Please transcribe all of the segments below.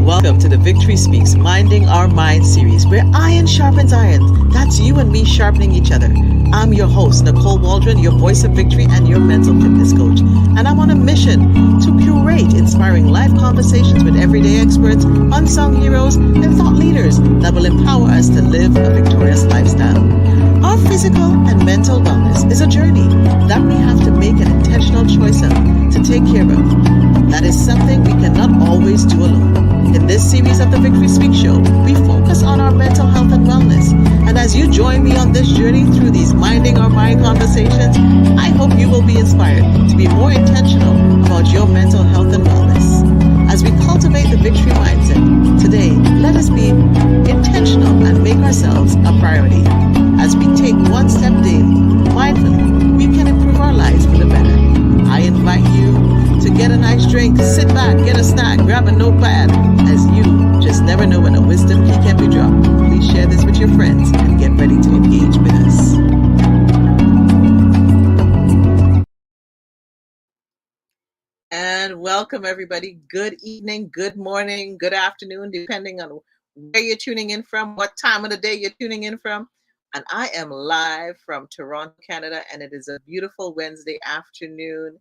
Welcome to the Victory Speaks Minding Our Mind series, where iron sharpens iron. That's you and me sharpening each other. I'm your host, Nicole Waldron, your voice of victory and your mental fitness coach. And I'm on a mission to curate inspiring life conversations with everyday experts, unsung heroes, and thought leaders that will empower us to live a victorious lifestyle. Our physical and mental wellness is a journey that we have to make an intentional choice of to take care of. That is something we cannot always do alone. In this series of the Victory Speak Show, we focus on our mental health and wellness. And as you join me on this journey through these Minding Our Mind conversations, I hope you will be inspired to be more intentional about your mental health and wellness. As we cultivate the victory mindset, today, let us be intentional and make ourselves a priority. As we take one step daily, mindfully, we can improve our lives for the better. I invite you to get a nice drink, sit back, get a snack, grab a notepad, as you just never know when a wisdom key can be dropped. Please share this with your friends and get ready to engage with us. And welcome, everybody. Good evening, good morning, good afternoon, depending on where you're tuning in from, what time of the day you're tuning in from. And I am live from Toronto, Canada, and it is a beautiful Wednesday afternoon.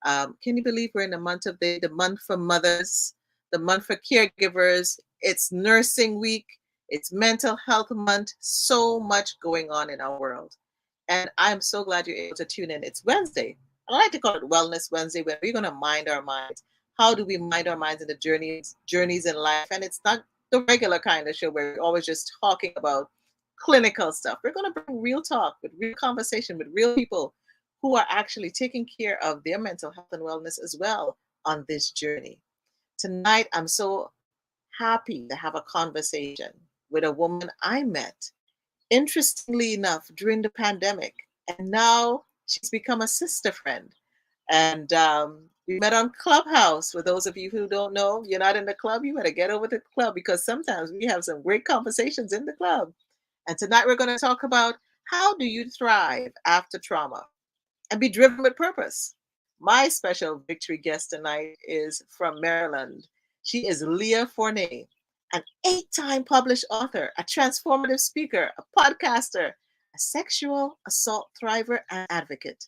Can you believe we're in the month of the month for mothers, the month for caregivers? It's nursing week. It's mental health month. So much going on in our world. And I'm so glad you're able to tune in. It's Wednesday. I like to call it Wellness Wednesday, where we're going to mind our minds. How do we mind our minds in the journeys in life? And it's not the regular kind of show where we're always just talking about clinical stuff. We're going to bring real talk with real conversation with real people who are actually taking care of their mental health and wellness as well on this journey. Tonight, I'm so happy to have a conversation with a woman I met, interestingly enough, during the pandemic. And now she's become a sister friend. And we met on Clubhouse. For those of you who don't know, you're not in the club, you better get over to the club, because sometimes we have some great conversations in the club. And tonight we're going to talk about how do you thrive after trauma and be driven with purpose. My special victory guest tonight is from Maryland. She is Leah Forney, an 8-time published author, a transformative speaker, a podcaster, a sexual assault thriver, and advocate.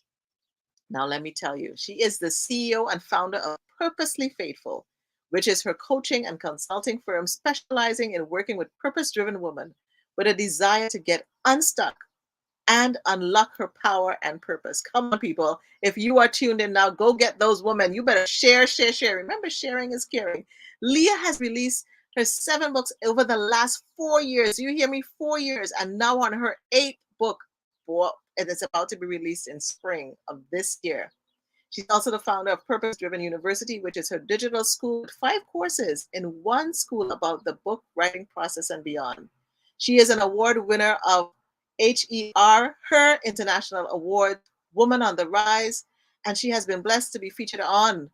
Now, let me tell you, she is the CEO and founder of Purposely Faithfull, which is her coaching and consulting firm specializing in working with purpose-driven women with a desire to get unstuck and unlock her power and purpose. Come on, people. If you are tuned in now, go get those women. You better share. Remember, sharing is caring. Leah has released her 7 books over the last 4 years. You hear me? 4 years. And now on her 8th book, and it's about to be released in spring of this year. She's also the founder of Purpose Driven University, which is her digital school with 5 courses in one school about the book writing process and beyond. She is an award winner of her International Award, Woman on the Rise, and she has been blessed to be featured on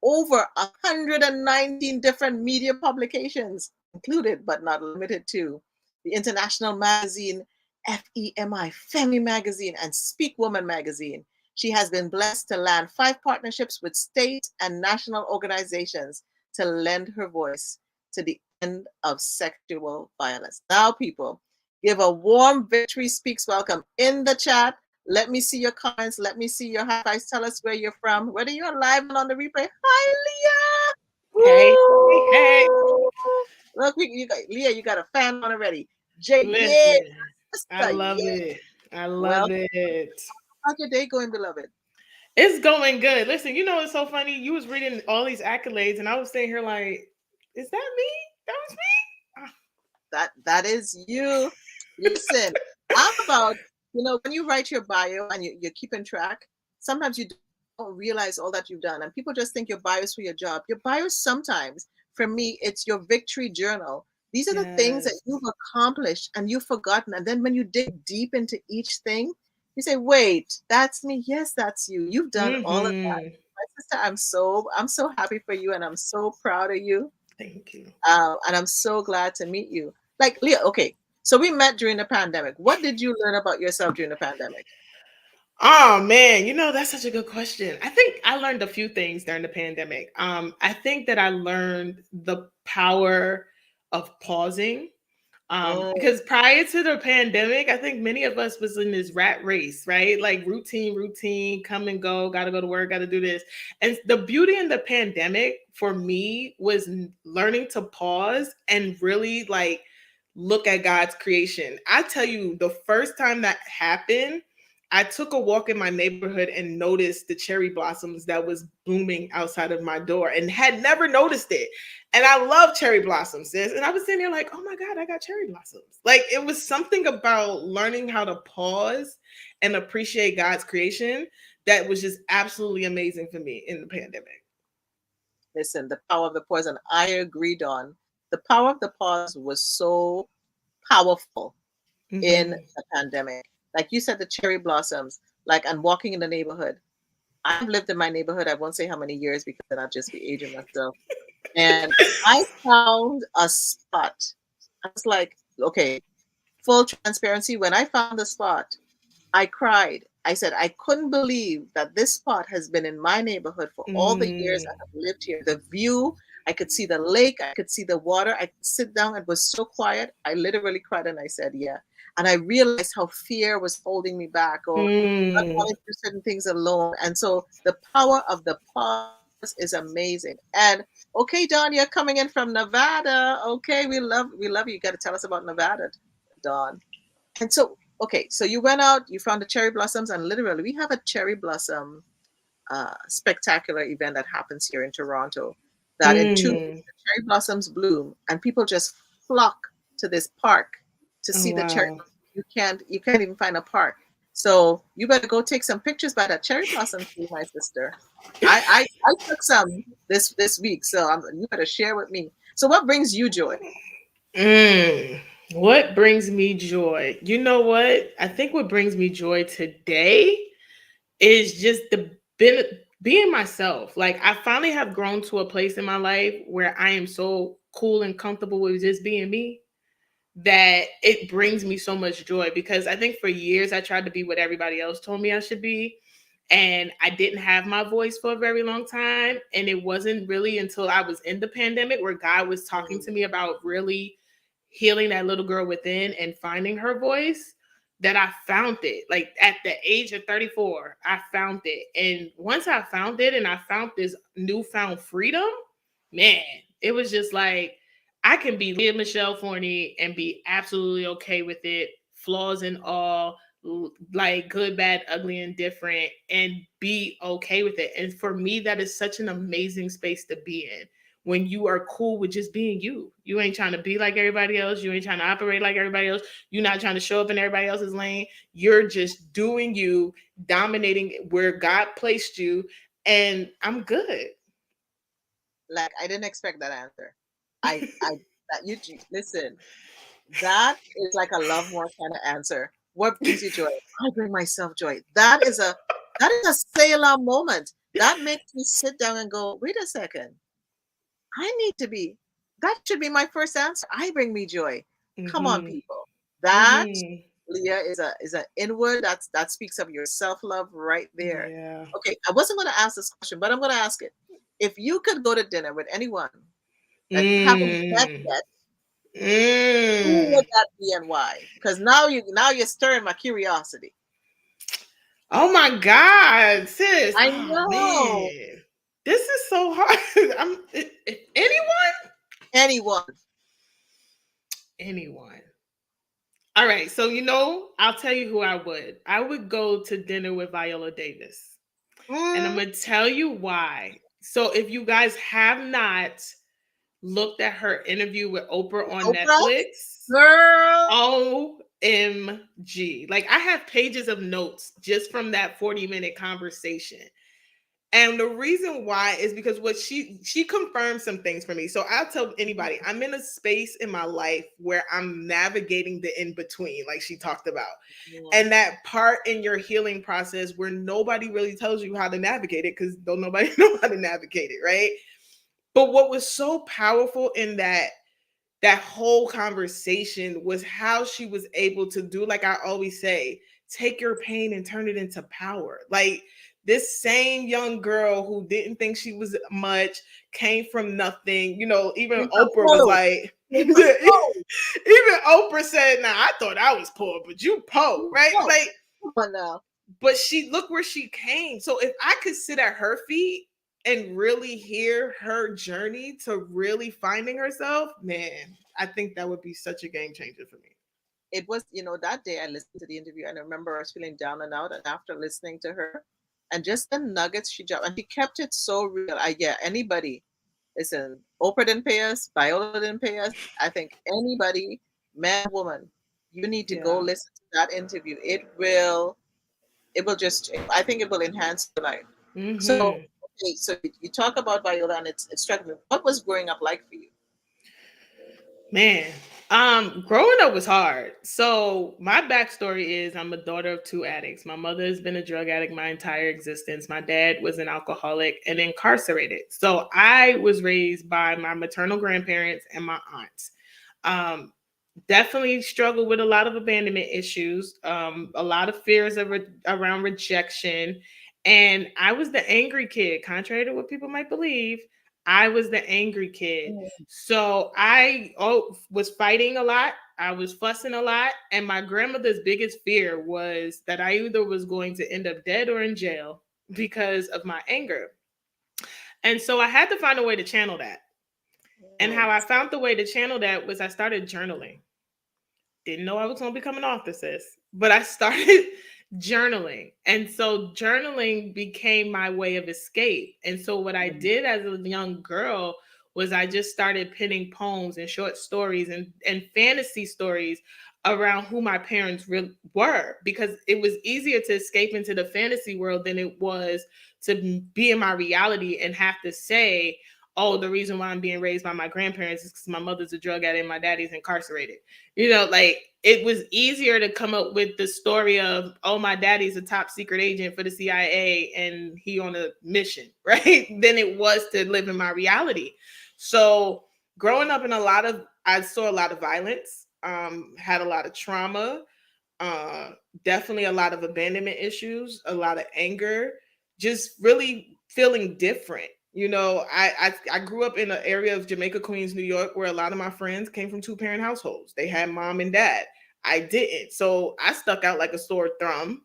over 119 different media publications, included but not limited to the international magazine FEMI, Femi Magazine, and Speak Woman Magazine. She has been blessed to land 5 partnerships with state and national organizations to lend her voice to the end of sexual violence. Now, people, give a warm Victory Speaks welcome in the chat. Let me see your comments. Let me see your high fives. Tell us where you're from, whether you're live and on the replay. Hi, Leah. Hey. Look, Leah, you got a fan on already. Jay, Listen, yeah. I love it. I love it. How's your day going, beloved? It's going good. Listen, you know, it's so funny. You was reading all these accolades, and I was sitting here like, is that me? That was me? That is you. Listen, I'm about, when you write your bio and you're keeping track, sometimes you don't realize all that you've done. And people just think your bio is for your job. Your bio sometimes, for me, it's your victory journal. These are the things that you've accomplished and you've forgotten. And then when you dig deep into each thing, you say, wait, that's me. Yes, that's you. You've done all of that. My sister, I'm so happy for you, and I'm so proud of you. Thank you. And I'm so glad to meet you. Like, Leah, okay, so we met during the pandemic. What did you learn about yourself during the pandemic? Oh man, that's such a good question. I think I learned a few things during the pandemic. I think that I learned the power of pausing. Mm, Because prior to the pandemic, I think many of us was in this rat race, right? Like routine, come and go, gotta go to work, gotta do this. And the beauty in the pandemic for me was learning to pause and really like look at God's creation. I tell you, the first time that happened, I took a walk in my neighborhood and noticed the cherry blossoms that was blooming outside of my door and had never noticed it. And I love cherry blossoms, sis. And I was sitting there like, oh my God, I got cherry blossoms. Like it was something about learning how to pause and appreciate God's creation that was just absolutely amazing for me in the pandemic. listen, the power of the pause, and I agree, Dawn. The power of the pause was so powerful in Mm-hmm. the pandemic. Like you said, the cherry blossoms, like and walking in the neighborhood. I've lived in my neighborhood, I won't say how many years because then I'll just be aging myself. And I found a spot. I was like, okay, full transparency. When I found the spot, I cried. I said, I couldn't believe that this spot has been in my neighborhood for all the years I Mm. have lived here. The view, I could see the lake, I could see the water, I could sit down. It was so quiet. I literally cried and I said, yeah. And I realized how fear was holding me back or not Mm. wanting to do certain things alone. And so the power of the pause is amazing. And okay, Dawn, you're coming in from Nevada. Okay, we love you. You got to tell us about Nevada, Dawn. And so, okay, so you went out, you found the cherry blossoms, and literally, we have a cherry blossom spectacular event that happens here in Toronto. That in 2 weeks, Mm. the cherry blossoms bloom, and people just flock to this park to Oh see the cherry. wow. You can't even find a park. So you better go take some pictures by that cherry blossom tree, my sister. I took some this week, so you better share with me. So what brings you joy? Mm. What brings me joy? You know what? I think what brings me joy today is just being myself. Like I finally have grown to a place in my life where I am so cool and comfortable with just being me that it brings me so much joy because I think for years I tried to be what everybody else told me I should be. And I didn't have my voice for a very long time. And it wasn't really until I was in the pandemic where God was talking to me about really healing that little girl within and finding her voice that I found it. Like at the age of 34, I found it. And once I found it and I found this newfound freedom, man, it was just like I can be Leah Michelle Forney and be absolutely okay with it, flaws and all, like good, bad, ugly, and different, and be okay with it. And for me, that is such an amazing space to be in when you are cool with just being you. You ain't trying to be like everybody else. You ain't trying to operate like everybody else. You're not trying to show up in everybody else's lane. You're just doing you, dominating where God placed you, and I'm good. Like I didn't expect that answer. I that you listen. That is like a love more kind of answer. What brings you joy? I bring myself joy. That is a Selah moment. That makes me sit down and go, wait a second. I need to be. That should be my first answer. I bring me joy. Come on, Mm-hmm. people. That Mm-hmm. Leah is an inward. That speaks of your self love right there. Yeah. Okay, I wasn't going to ask this question, but I'm going to ask it. If you could go to dinner with anyone that you haven't met Mm. yet, who Mm. would that be and why? Because now you're stirring my curiosity. Oh my God, sis. I Oh know man. This is so hard. Anyone? anyone. Anyone. All right. So, I'll tell you who I would. I would go to dinner with Viola Davis. And I'm Mm, going to tell you why. So, if you guys have not looked at her interview with Oprah on Oprah, Netflix, girl. OMG. Like, I have pages of notes just from that 40-minute conversation. And the reason why is because what she confirmed some things for me. So I'll tell anybody, I'm in a space in my life where I'm navigating the in between, like she talked about. Mm, And that part in your healing process where nobody really tells you how to navigate it because don't nobody know how to navigate it, right? But what was so powerful in that whole conversation was how she was able to do, like I always say, take your pain and turn it into power. Like this same young girl who didn't think she was much, came from nothing. Even Came from Oprah was poor. like, Came even from poor. Oprah said, "Nah, I thought I was poor, but you poor, right?" Poor. Like, Come on now. but she look where she came. So if I could sit at her feet and really hear her journey to really finding herself, man, I think that would be such a game changer for me. It was, that day I listened to the interview and I remember I was feeling down and out. And after listening to her and just the nuggets she dropped, and she kept it so real. Yeah, anybody, listen, Oprah didn't pay us, Viola didn't pay us. I think anybody, man, woman, you need to go Yeah. listen to that interview. It will just, I think it will enhance your life. So, Hmm. okay, so you talk about Viola and it struck me. What was growing up like for you? Man, growing up was hard. So my backstory is I'm a daughter of two addicts. My mother has been a drug addict my entire existence. My dad was an alcoholic and incarcerated. So I was raised by my maternal grandparents and my aunts. Um, Definitely struggled with a lot of abandonment issues, a lot of fears around rejection. And I was the angry kid, contrary to what people might believe. I was the angry kid. So I was fighting a lot. I was fussing a lot. And my grandmother's biggest fear was that I either was going to end up dead or in jail because of my anger. And so I had to find a way to channel that. And how Mm. I found the way to channel that was I started journaling. Didn't know I was going to become an author, sis, but I started journaling. And so journaling became my way of escape. And so what I did as a young girl was I just started penning poems and short stories and fantasy stories around who my parents really were, because it was easier to escape into the fantasy world than it was to be in my reality and have to say, oh, the reason why I'm being raised by my grandparents is because my mother's a drug addict and my daddy's incarcerated. Like it was easier to come up with the story of, oh, my daddy's a top secret agent for the CIA and he on a mission, right? Than it was to live in my reality. So growing up I saw a lot of violence, had a lot of trauma, uh, definitely a lot of abandonment issues, a lot of anger, just really feeling different. I grew up in an area of Jamaica, Queens, New York, where a lot of my friends came from two-parent households. They had mom and dad. I didn't. So I stuck out like a sore thumb.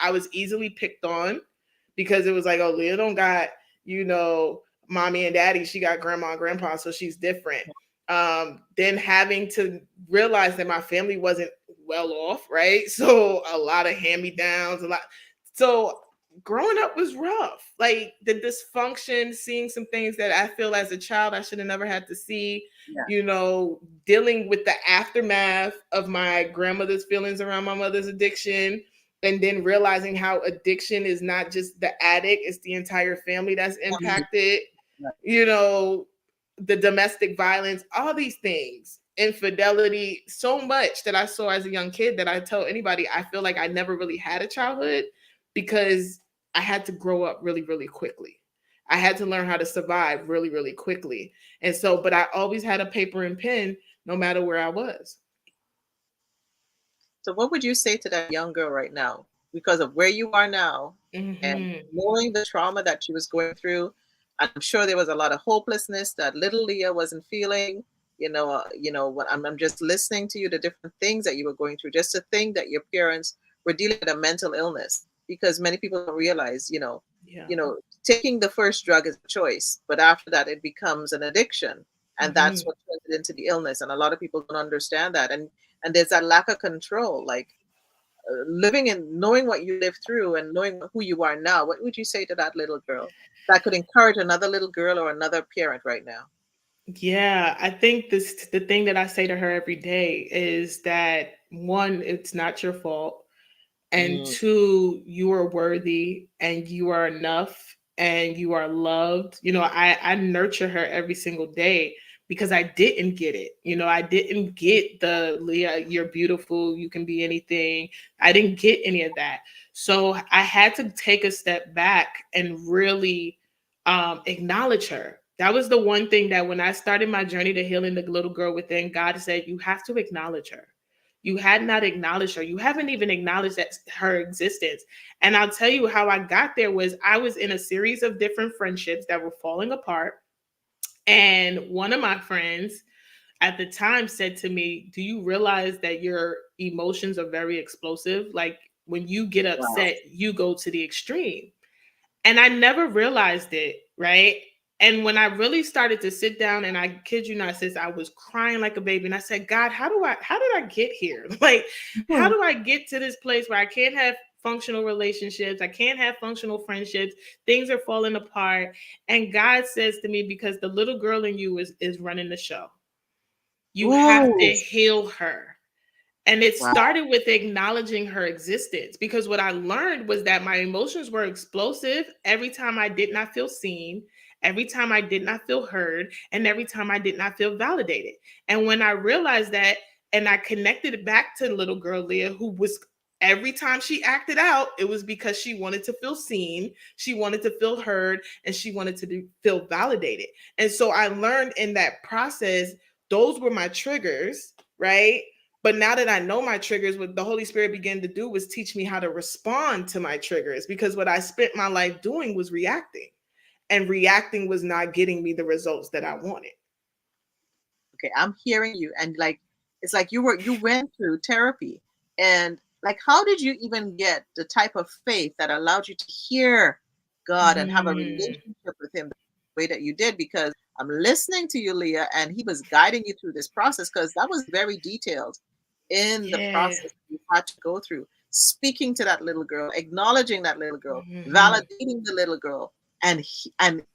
I was easily picked on because it was like, oh, Leah don't got, mommy and daddy. She got grandma and grandpa, so she's different. Then having to realize that my family wasn't well off, right? So a lot of hand-me-downs, a lot. So growing up was rough. Like the dysfunction, seeing some things that I feel as a child I should have never had to see, Yeah. dealing with the aftermath of my grandmother's feelings around my mother's addiction. And then realizing how addiction is not just the addict, it's the entire family that's impacted. Yeah. You know, the domestic violence, all these things, infidelity, so much that I saw as a young kid that I tell anybody, I feel like I never really had a childhood because I had to grow up really, really quickly. I had to learn how to survive really, really quickly. And so, but I always had a paper and pen no matter where I was. So, what would you say to that young girl right now because of where you are now and Hmm. knowing the trauma that she was going through? I'm sure there was a lot of hopelessness that little Leah wasn't feeling. When I'm just listening to you, the different things that you were going through, just to think that your parents were dealing with a mental illness, because many people don't realize, Yeah. taking the first drug is a choice, but after that it becomes an addiction, and that's Hmm. what turns it into the illness. And a lot of people don't understand that, and there's that lack of control, like living and knowing what you lived through and knowing who you are now. What would you say to that little girl that could encourage another little girl or another parent right now? Yeah, I think the thing that I say to her every day is that one, it's not your fault. And Mm, two, you are worthy and you are enough and you are loved. I nurture her every single day because I didn't get it. I didn't get the Leah, you're beautiful, you can be anything. I didn't get any of that. So I had to take a step back and really acknowledge her. That was the one thing that when I started my journey to healing the little girl within, God said, you have to acknowledge her. You had not acknowledged her. You haven't even acknowledged that her existence. And I'll tell you how I got there was I was in a series of different friendships that were falling apart. And one of my friends at the time said to me, "Do you realize that your emotions are very explosive? Like when you get Wow. upset, you go to the extreme." And I never realized it, right? And when I really started to sit down, and I kid you not, sis, I was crying like a baby. And I said, God, how did I get here? Like, how Mhm. do I get to this place where I can't have functional relationships? I can't have functional friendships. Things are falling apart. And God says to me, because the little girl in you is running the show. You have to Ooh. heal her. And it Wow. started with acknowledging her existence, because what I learned was that my emotions were explosive every time I did not feel seen, every time I did not feel heard, and every time I did not feel validated. And when I realized that, and I connected it back to little girl Leah, who was every time she acted out, it was because she wanted to feel seen, she wanted to feel heard, and she wanted to feel validated. And so I learned in that process, those were my triggers, right? But now that I know my triggers, what the Holy Spirit began to do was teach me how to respond to my triggers, because what I spent my life doing was reacting, and reacting was not getting me the results that I wanted. Okay, I'm hearing you, and like it's like you went through therapy, and like how did you even get the type of faith that allowed you to hear God and have a Mm, relationship with Him the way that you did? Because I'm listening to you, Leah, and He was guiding you through this process because that was very detailed in the yeah. process you had to go through. Speaking to that little girl, acknowledging that little girl, Mhm. validating the little girl, and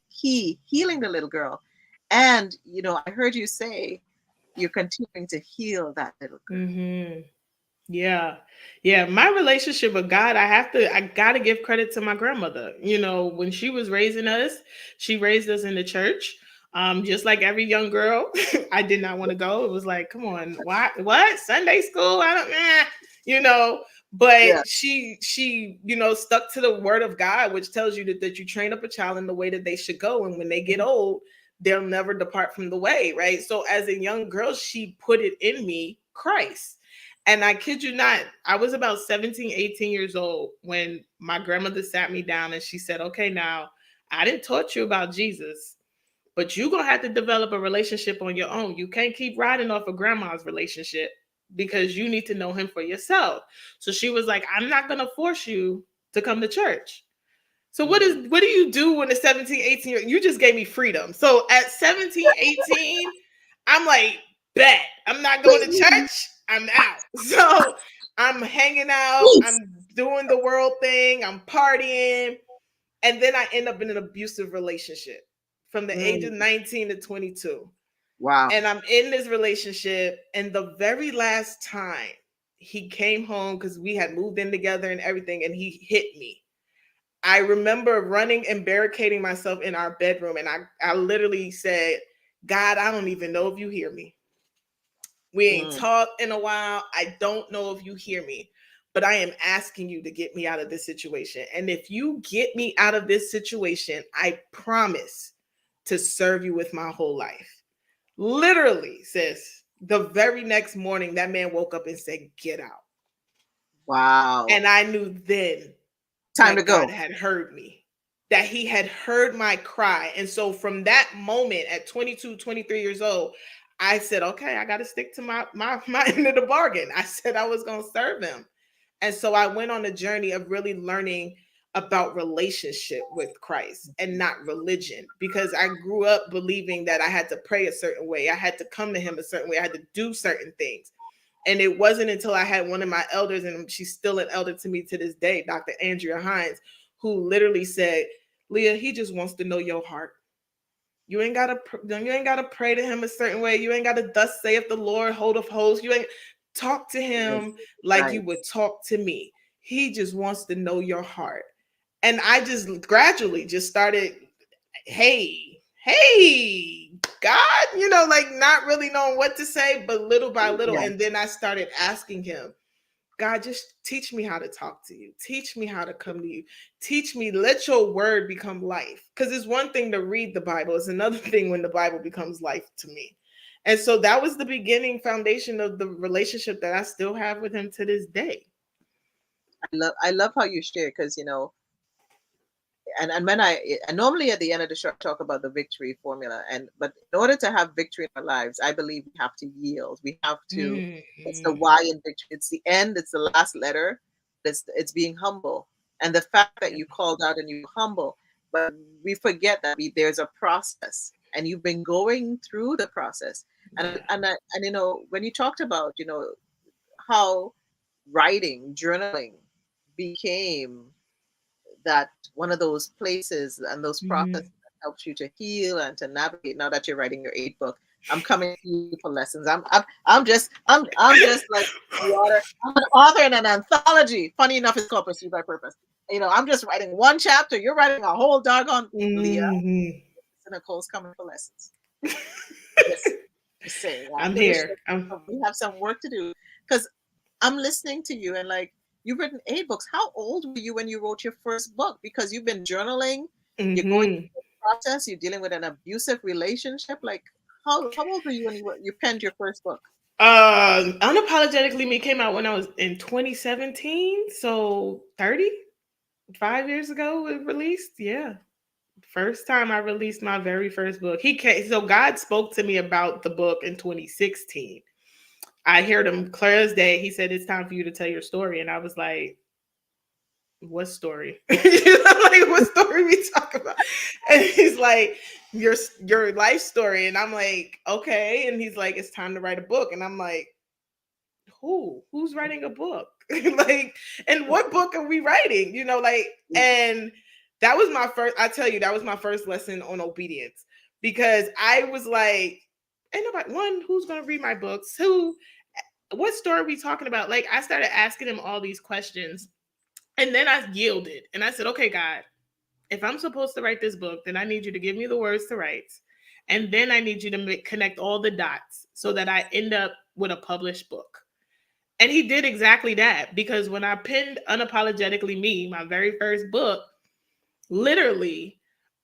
he healing the little girl. And I heard you say you're continuing to heal that little girl. Mhm. Yeah. Yeah. My relationship with God, I gotta give credit to my grandmother. When she was raising us, she raised us in the church. Just like every young girl, I did not want to go. It was like, come on, why what? Sunday school? I don't you know, Yeah. but she, stuck to the word of God, which tells you that you train up a child in the way that they should go, and when they get old, they'll never depart from the way, right? So as a young girl, she put it in me, Christ. And I kid you not, I was about 17, 18 years old when my grandmother sat me down and she said, "Okay, now I didn't taught you about Jesus, but you're going to have to develop a relationship on your own. You can't keep riding off of grandma's relationship because you need to know him for yourself." So she was like, "I'm not going to force you to come to church." So Mm. what do you do when a 17, 18 year, you just gave me freedom. So at 17, 18, I'm like, bet I'm not going to church. I'm out. So I'm hanging out. Peace. I'm doing the world thing. I'm partying. And then I end up in an abusive relationship from the age of Mm. 19 to 22. Wow. And I'm in this relationship. And the very last time he came home, because we had moved in together and everything, and he hit me. I remember running and barricading myself in our bedroom. And I literally said, "God, I don't even know if you hear me. We ain't Mm. talked in a while. I don't know if you hear me, but I am asking you to get me out of this situation. And if you get me out of this situation, I promise to serve you with my whole life." Literally, sis, the very next morning, that man woke up and said, "Get out." Wow. And I knew then Time to that God go. had heard me, that he had heard my cry. And so from that moment at 22, 23 years old, I said, "Okay, I got to stick to my end of the bargain." I said I was going to serve him. And so I went on a journey of really learning about relationship with Christ and not religion, because I grew up believing that I had to pray a certain way. I had to come to him a certain way. I had to do certain things. And it wasn't until I had one of my elders, and she's still an elder to me to this day, Dr. Andrea Hines, who literally said, "Leah, he just wants to know your heart. You ain't gotta pray to him a certain way. You ain't gotta thus saith the Lord, hold of hosts. You ain't talk to Right. him like you Right. would talk to me. He just wants to know your heart." And I just gradually just started, hey, God, like not really knowing what to say, but little by little. Yeah. And then I started asking him, "God, just teach me how to talk to you. Teach me how to come to you. Teach me, let your word become life." Because it's one thing to read the Bible, it's another thing when the Bible becomes life to me. And so that was the beginning foundation of the relationship that I still have with him to this day. I love how you share, because and when I normally at the end of the show I talk about the victory formula, and but in order to have victory in our lives, I believe we have to yield. We have to. It's the Mhm. Y in victory. It's the end. It's the last letter. It's being humble, and the fact that you called out and you humble, but we forget that there's a process, and you've been going through the process, Yeah. and when you talked about how writing, journaling became that one of those places and those processes Mhm. that helps you to heal and to navigate. Now that you're writing your 8th book, I'm coming to you for lessons. I'm just like the author. I'm an author in an anthology. Funny enough, it's called Pursue by Purpose. I'm just writing one chapter. You're writing a whole doggone Leah. Mhm. Nicole's coming for lessons. Just, just saying. I I'm finished. here. We have some work to do, because I'm listening to you, and like, you've written 8 books. How old were you when you wrote your first book? Because you've been journaling, you're going Mhm. through the process, you're dealing with an abusive relationship. Like, how old were you when you penned your first book? Unapologetically Me came out when I was in 2017, so 35 years ago it released. Yeah. First time I released my very first book. He came, so God spoke to me about the book in 2016. I heard him clear as day. He said, "It's time for you to tell your story." And I was like, "What story?" Like, what story we talk about? And he's like, your life story. And I'm like, okay. And he's like, "It's time to write a book." And I'm like, who's writing a book? Like, and what book are we writing? Like, and that was my first, I tell you, that was my first lesson on obedience, because I was like, ain't nobody, one, who's gonna read my books? What story are we talking about? Like, I started asking him all these questions, and then I yielded and I said, okay, God, if I'm supposed to write this book, then I need you to give me the words to write, and then I need you to connect all the dots so that I end up with a published book. And he did exactly that, because when I penned Unapologetically Me, my very first book, literally,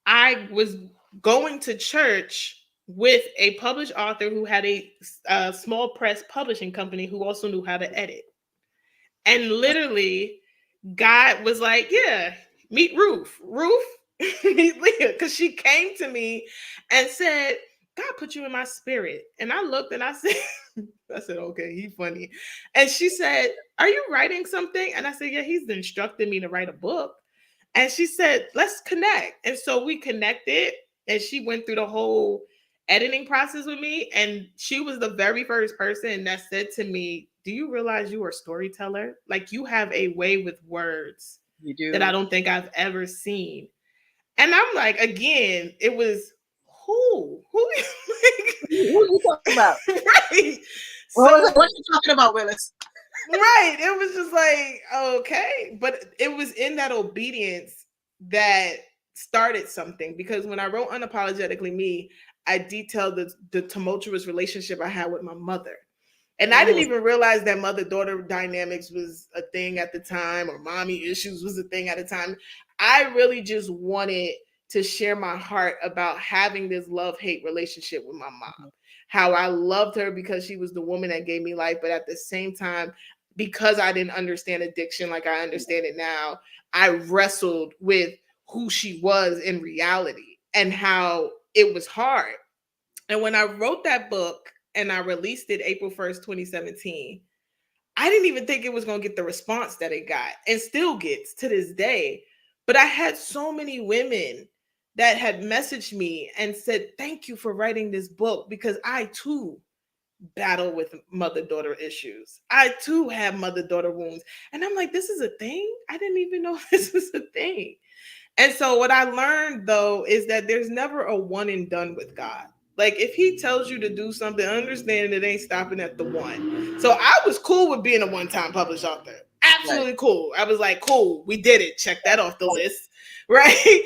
I was going to church with a published author who had a small press publishing company who also knew how to edit. And literally, God was like, yeah, meet Ruth. Ruth, meet Leah. Because she came to me and said, God put you in my spirit. And I looked and I said, okay, he's funny. And she said, are you writing something? And I said, yeah, he's instructed me to write a book. And she said, let's connect. And so we connected, and she went through the whole editing process with me. And she was the very first person that said to me, do you realize you are a storyteller? Like, you have a way with words You that I do. don't think I've ever seen. And I'm like, again, it was who Who are you talking about? like, right. What was it? So What you talking about, Willis? right. It was just like, okay. But it was in that obedience that started something, because when I wrote Unapologetically Me, I detailed the tumultuous relationship I had with my mother. And I didn't Mm, even realize that mother-daughter dynamics was a thing at the time, or mommy issues was a thing at the time. I really just wanted to share my heart about having this love-hate relationship with my mom. mhm. How I loved her because she was the woman that gave me life, but at the same time, because I didn't understand addiction like I understand it now, I wrestled with who she was in reality and how it was hard. And when I wrote that book and I released it April 1st, 2017, I didn't even think it was going to get the response that it got, and still gets to this day. But I had so many women that had messaged me and said, thank you for writing this book, because I too battle with mother daughter issues. I too have mother daughter wounds. And I'm like, this is a thing? I didn't even know this was a thing. And so what I learned though is that there's never a one and done with God. Like, if he tells you to do something, understand it ain't stopping at the one. So I was cool with being a one-time published author. Right. Absolutely cool. I was like, cool, we did it. Check that off the list. Right?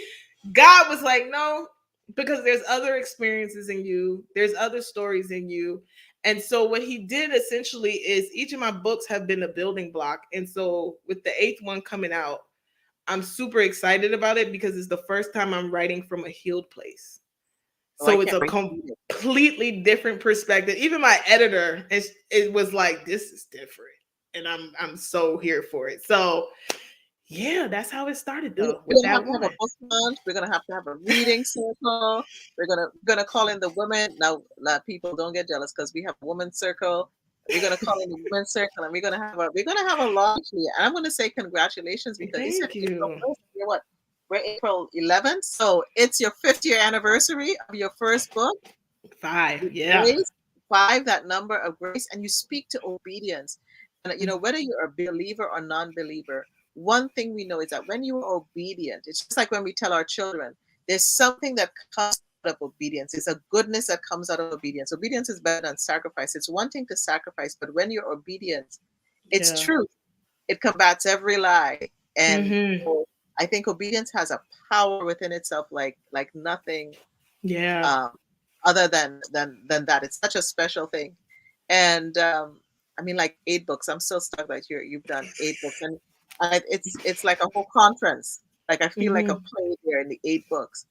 God was like, no, because there's other experiences in you, there's other stories in you. And so what he did essentially is each of my books have been a building block. And so with the eighth one coming out, I'm super excited about it because it's the first time I'm writing from a healed place. Oh, I So it's can't a wait to read it. completely different perspective. Even my editor, it was like, this is different. And I'm so here for it. So yeah, that's how it started though, with We're gonna that have to have a one. book month. We're gonna have to have a reading circle. We're gonna call in the women. Now, people don't get jealous because we have a women's circle. We're gonna call in the women's circle, and we're gonna have a launch here. And I'm gonna say congratulations because you said Thank April you. 1st. We're what? We're April 11th, so it's your 5th-year anniversary of your first book. 5. With Yeah. grace, 5, that number of grace, and you speak to obedience. And whether you're a believer or non-believer, one thing we know is that when you are obedient, it's just like when we tell our children, there's something that comes out of obedience. It's a goodness that comes out of obedience. Obedience is better than sacrifice. It's one thing to sacrifice, but when you're obedient, it's Yeah. truth. It combats every lie. And Mm-hmm. so I think obedience has a power within itself like nothing Yeah. um, other than that. It's such a special thing. And I mean, like 8 books. I'm so stuck that you've done 8 books, and it's like a whole conference. Like I feel like a Mm-hmm. play there in the 8 books.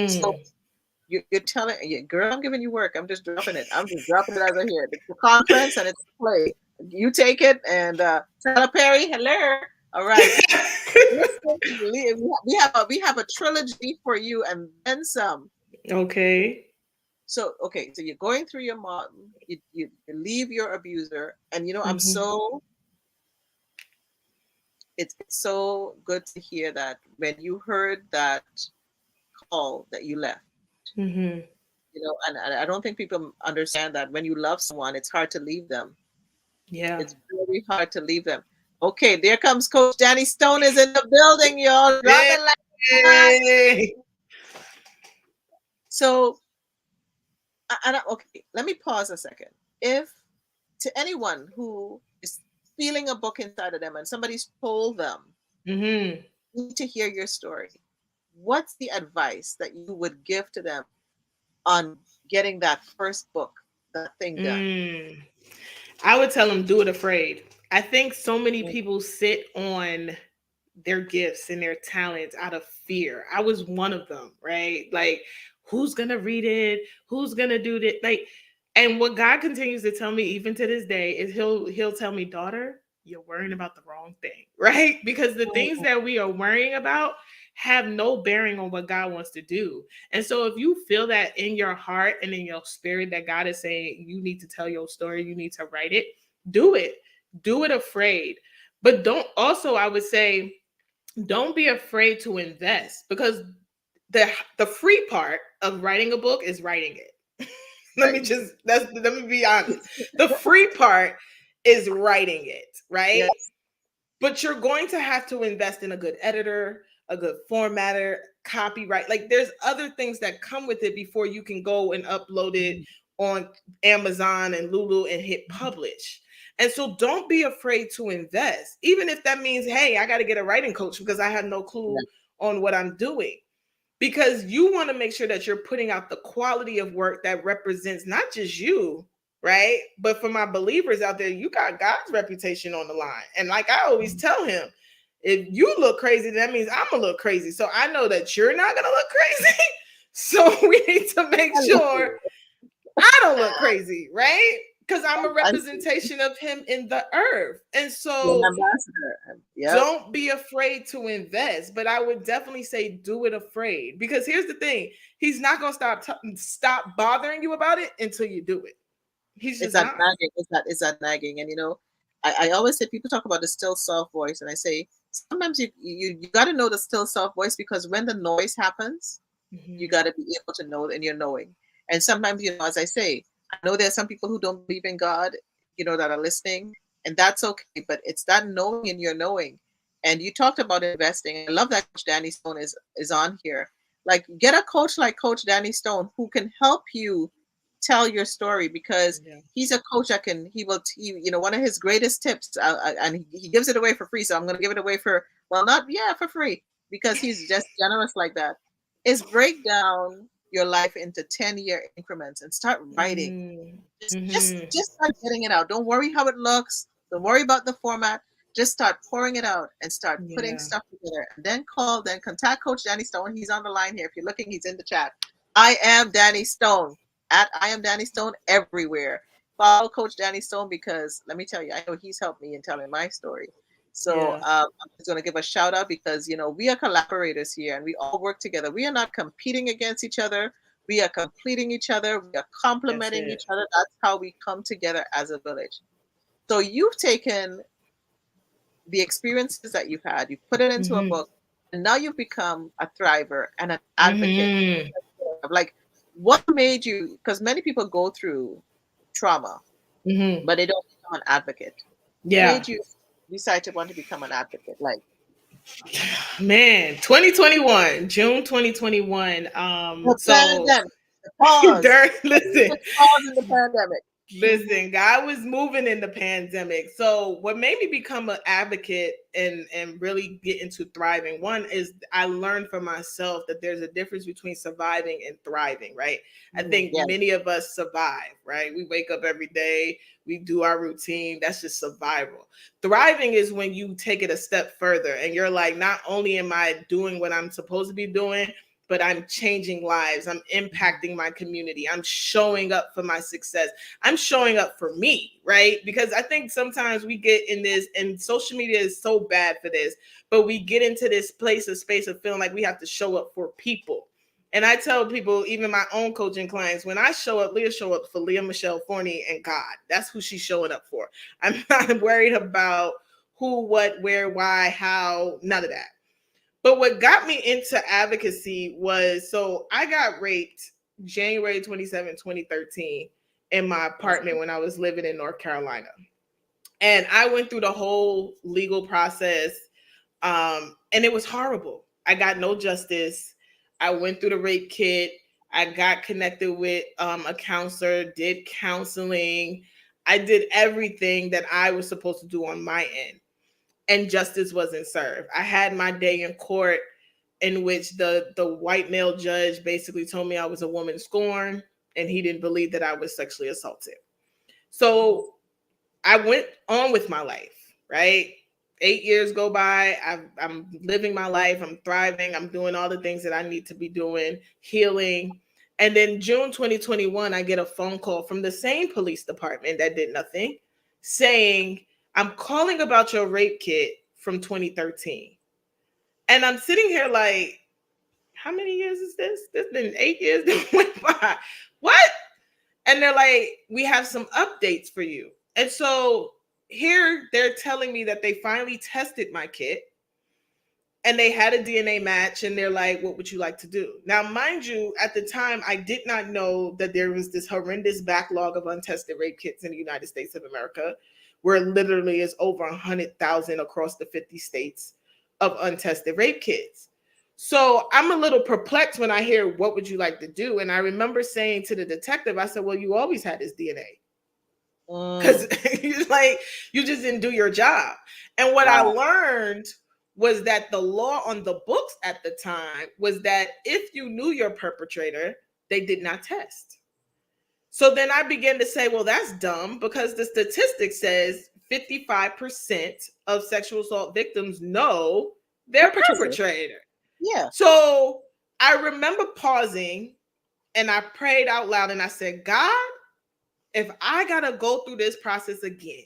So Mm. you're telling, yeah, girl, I'm giving you work. I'm just dropping it. I'm just dropping it as I hear it. It's a conference and it's a play. You take it and Tyler Perry, hello. All right. Listen, we have a trilogy for you and then some. Okay. So okay, so you're going through your mom, you leave your abuser, and I'm Mm-hmm. so it's so good to hear that when you heard that call that you left, Mm-hmm. and I don't think people understand that when you love someone, it's hard to leave them. Yeah. It's very hard to leave them. Okay, there comes Coach Danny Stone is in the building, y'all. Drop it like that. Yay. So, okay, let me pause a second. If to anyone who is feeling a book inside of them and somebody's told them, Mm-hmm. need to hear your story, what's the advice that you would give to them on getting that first book, that thing done? Mm. I would tell them, do it afraid. I think so many people sit on their gifts and their talents out of fear. I was one of them, right? Like, who's gonna read it? Who's gonna do that? Like, and what God continues to tell me even to this day is he'll tell me, daughter, you're worrying about the wrong thing, right? Because the things that we are worrying about have no bearing on what God wants to do. And so if you feel that in your heart and in your spirit that God is saying you need to tell your story, you need to write it, do it. Do it afraid. But don't also, I would say, don't be afraid to invest, because the free part of writing a book is writing it. Right. Let me be honest. The free part is writing it, right? Yes. But you're going to have to invest in a good editor, a good formatter, copyright. Like, there's other things that come with it before you can go and upload it on Amazon and Lulu and hit publish. And so don't be afraid to invest, even if that means, hey, I got to get a writing coach because I have no clue on what I'm doing. Because you want to make sure that you're putting out the quality of work that represents not just you, right? But for my believers out there, you got God's reputation on the line. And like I always tell him, if you look crazy, that means I'm gonna look crazy. So I know that you're not gonna look crazy. So we need to make sure I don't look crazy, right? Because I'm a representation of him in the earth. And You're an so ambassador. Yep. don't be afraid to invest, but I would definitely say do it afraid, because here's the thing: he's not going to stop bothering you about it until you do it. He's It's just that not. nagging. It's that nagging. And I always say, people talk about the still soft voice, and I say sometimes you got to know the still soft voice, because when the noise happens, you Mm-hmm. got to be able to know, and you're knowing. And sometimes, as I say, I know there's some people who don't believe in God, that are listening, and that's okay. But it's that knowing and you're knowing. And you talked about investing. I love that Coach Danny Stone is on here. Like, get a coach like Coach Danny Stone who can help you tell your story, because Yeah. he's a coach that one of his greatest tips, and he gives it away for free. So I'm going to give it away for free, because he's just generous like that, is break down your life into 10-year increments and start writing. Just, just, Mm-hmm. just start getting it out. Don't worry how it looks. Don't worry about the format. Just start pouring it out and start putting Yeah. stuff together. And then contact Coach Danny Stone. He's on the line here. If you're looking, he's in the chat. I am Danny Stone at I am Danny Stone everywhere. Follow Coach Danny Stone because let me tell you, I know he's helped me in telling my story. So Yeah. I'm just going to give a shout out because we are collaborators here and we all work together. We are not competing against each other. We are completing each other. We are That's complementing it. each other. That's how we come together as a village. So you've taken the experiences that you've had, you put it into a Mm-hmm. book, and now you've become a thriver and an advocate. Mm-hmm. Like, what made you? Because many people go through trauma, Mm-hmm. but they don't become an advocate. What Yeah. made you decide to want to become an advocate? Like Man, 2021, June 2021. the So pandemic, the pause. during listen, The pause in the pandemic. listen, God was moving in the pandemic. So what made me become an advocate and really get into thriving, one is I learned for myself that there's a difference between surviving and thriving, right? I think Yeah. many of us survive, right? We wake up every day, we do our routine. That's just survival. Thriving is when you take it a step further and you're like, not only am I doing what I'm supposed to be doing, but I'm changing lives. I'm impacting my community. I'm showing up for my success. I'm showing up for me, right? Because I think sometimes we get in this, and social media is so bad for this, but we get into this place of space of feeling like we have to show up for people. And I tell people, even my own coaching clients, when I show up, Leah show up for Leah Michelle Forney and God. That's who she's showing up for. I'm not worried about who, what, where, why, how, none of that. But what got me into advocacy was, so I got raped January 27, 2013 in my apartment when I was living in North Carolina. And I went through the whole legal process, and it was horrible. I got no justice. I went through the rape kit. I got connected with a counselor, did counseling. I did everything that I was supposed to do on my end, and justice wasn't served. I had my day in court in which the white male judge basically told me I was a woman scorned and he didn't believe that I was sexually assaulted. So I went on with my life, right? 8 years go by. I'm living my life. I'm thriving. I'm doing all the things that I need to be doing, healing. And then June 2021, I get a phone call from the same police department that did nothing saying, I'm calling about your rape kit from 2013. And I'm sitting here like, how many years is this? This been 8 years that went by. What? And they're like, we have some updates for you. And so here they're telling me that they finally tested my kit and they had a DNA match and they're like, what would you like to do? Now, mind you, at the time, I did not know that there was this horrendous backlog of untested rape kits in the United States of America, where literally is over 100,000 across the 50 states of untested rape kits. So I'm a little perplexed when I hear, what would you like to do? And I remember saying to the detective, I said, well, you always had this DNA. Because like, you just didn't do your job. And what I Wow. learned was that the law on the books at the time was that if you knew your perpetrator, they did not test. So then I began to say, well, that's dumb because the statistic says 55% of sexual assault victims know their Perpetrator. perpetrator. Yeah. So I remember pausing and I prayed out loud and I said, God, if I got to go through this process again,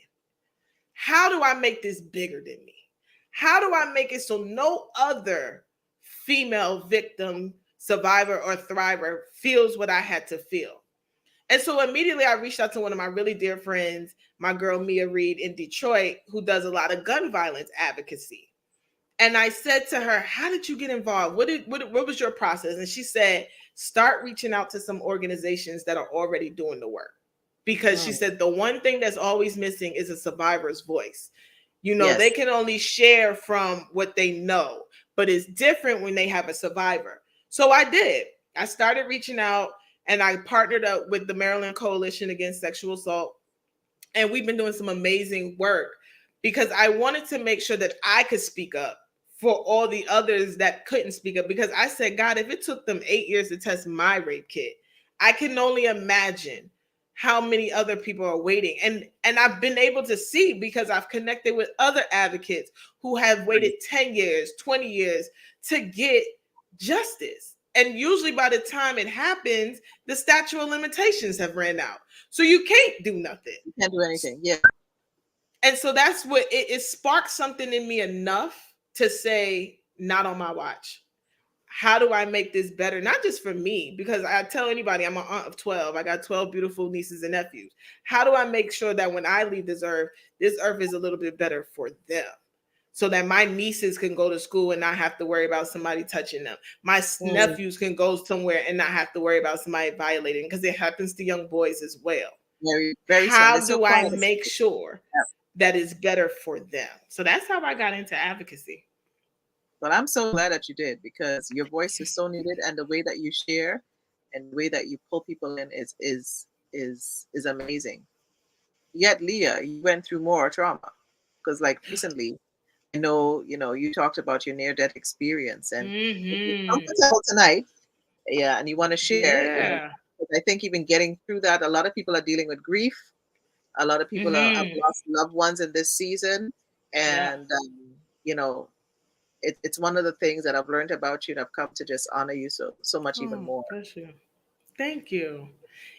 how do I make this bigger than me? How do I make it so no other female victim, survivor, or thriver feels what I had to feel? And so immediately I reached out to one of my really dear friends, my girl Mia Reed in Detroit, who does a lot of gun violence advocacy. And I said to her, how did you get involved? What was your process? And she said, start reaching out to some organizations that are already doing the work. Because she said the one thing that's always missing is a survivor's voice. You know, Yes. they can only share from what they know, but it's different when they have a survivor. So I did. I started reaching out and I partnered up with the Maryland Coalition Against Sexual Assault. And we've been doing some amazing work because I wanted to make sure that I could speak up for all the others that couldn't speak up. Because I said, God, if it took them 8 years to test my rape kit, I can only imagine how many other people are waiting. And I've been able to see because I've connected with other advocates who have waited 10 years, 20 years to get justice. And usually by the time it happens, the statute of limitations have ran out. So you can't do nothing. You can't do anything. Yeah. And so that's what it sparked something in me enough to say, not on my watch. How do I make this better? Not just for me, because I tell anybody I'm an aunt of 12. I got 12 beautiful nieces and nephews. How do I make sure that when I leave this earth is a little bit better for them? So that my nieces can go to school and not have to worry about somebody touching them. My Mm, nephews can go somewhere and not have to worry about somebody violating, because it happens to young boys as well. very, very so. And How it's so do I quiet. make sure that is better for them? So that's how I got into advocacy. But I'm so glad that you did, because your voice is so needed, and the way that you share and the way that you pull people in is amazing. Yet, Leah, you went through more trauma, because like recently, I know, you talked about your near death experience, and if you're Mm-hmm. comfortable tonight, yeah, and you want to share, Yeah. 'cause I think even getting through that, a lot of people are dealing with grief. A lot of people have Mm-hmm. lost loved ones in this season, Yeah. and you know, it's one of the things that I've learned about you, and I've come to just honor you so much even Oh, more. bless you. Thank you.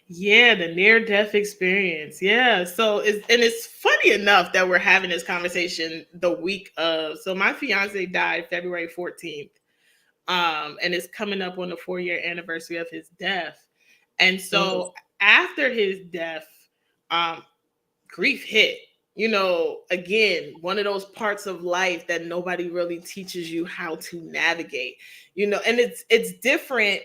Yeah, the near death experience. Yeah. So it's funny enough that we're having this conversation the week of. So my fiance died February 14th. And it's coming up on the 4-year anniversary of his death. And Mm, so after his death, um, grief hit. Again, one of those parts of life that nobody really teaches you how to navigate. And it's different,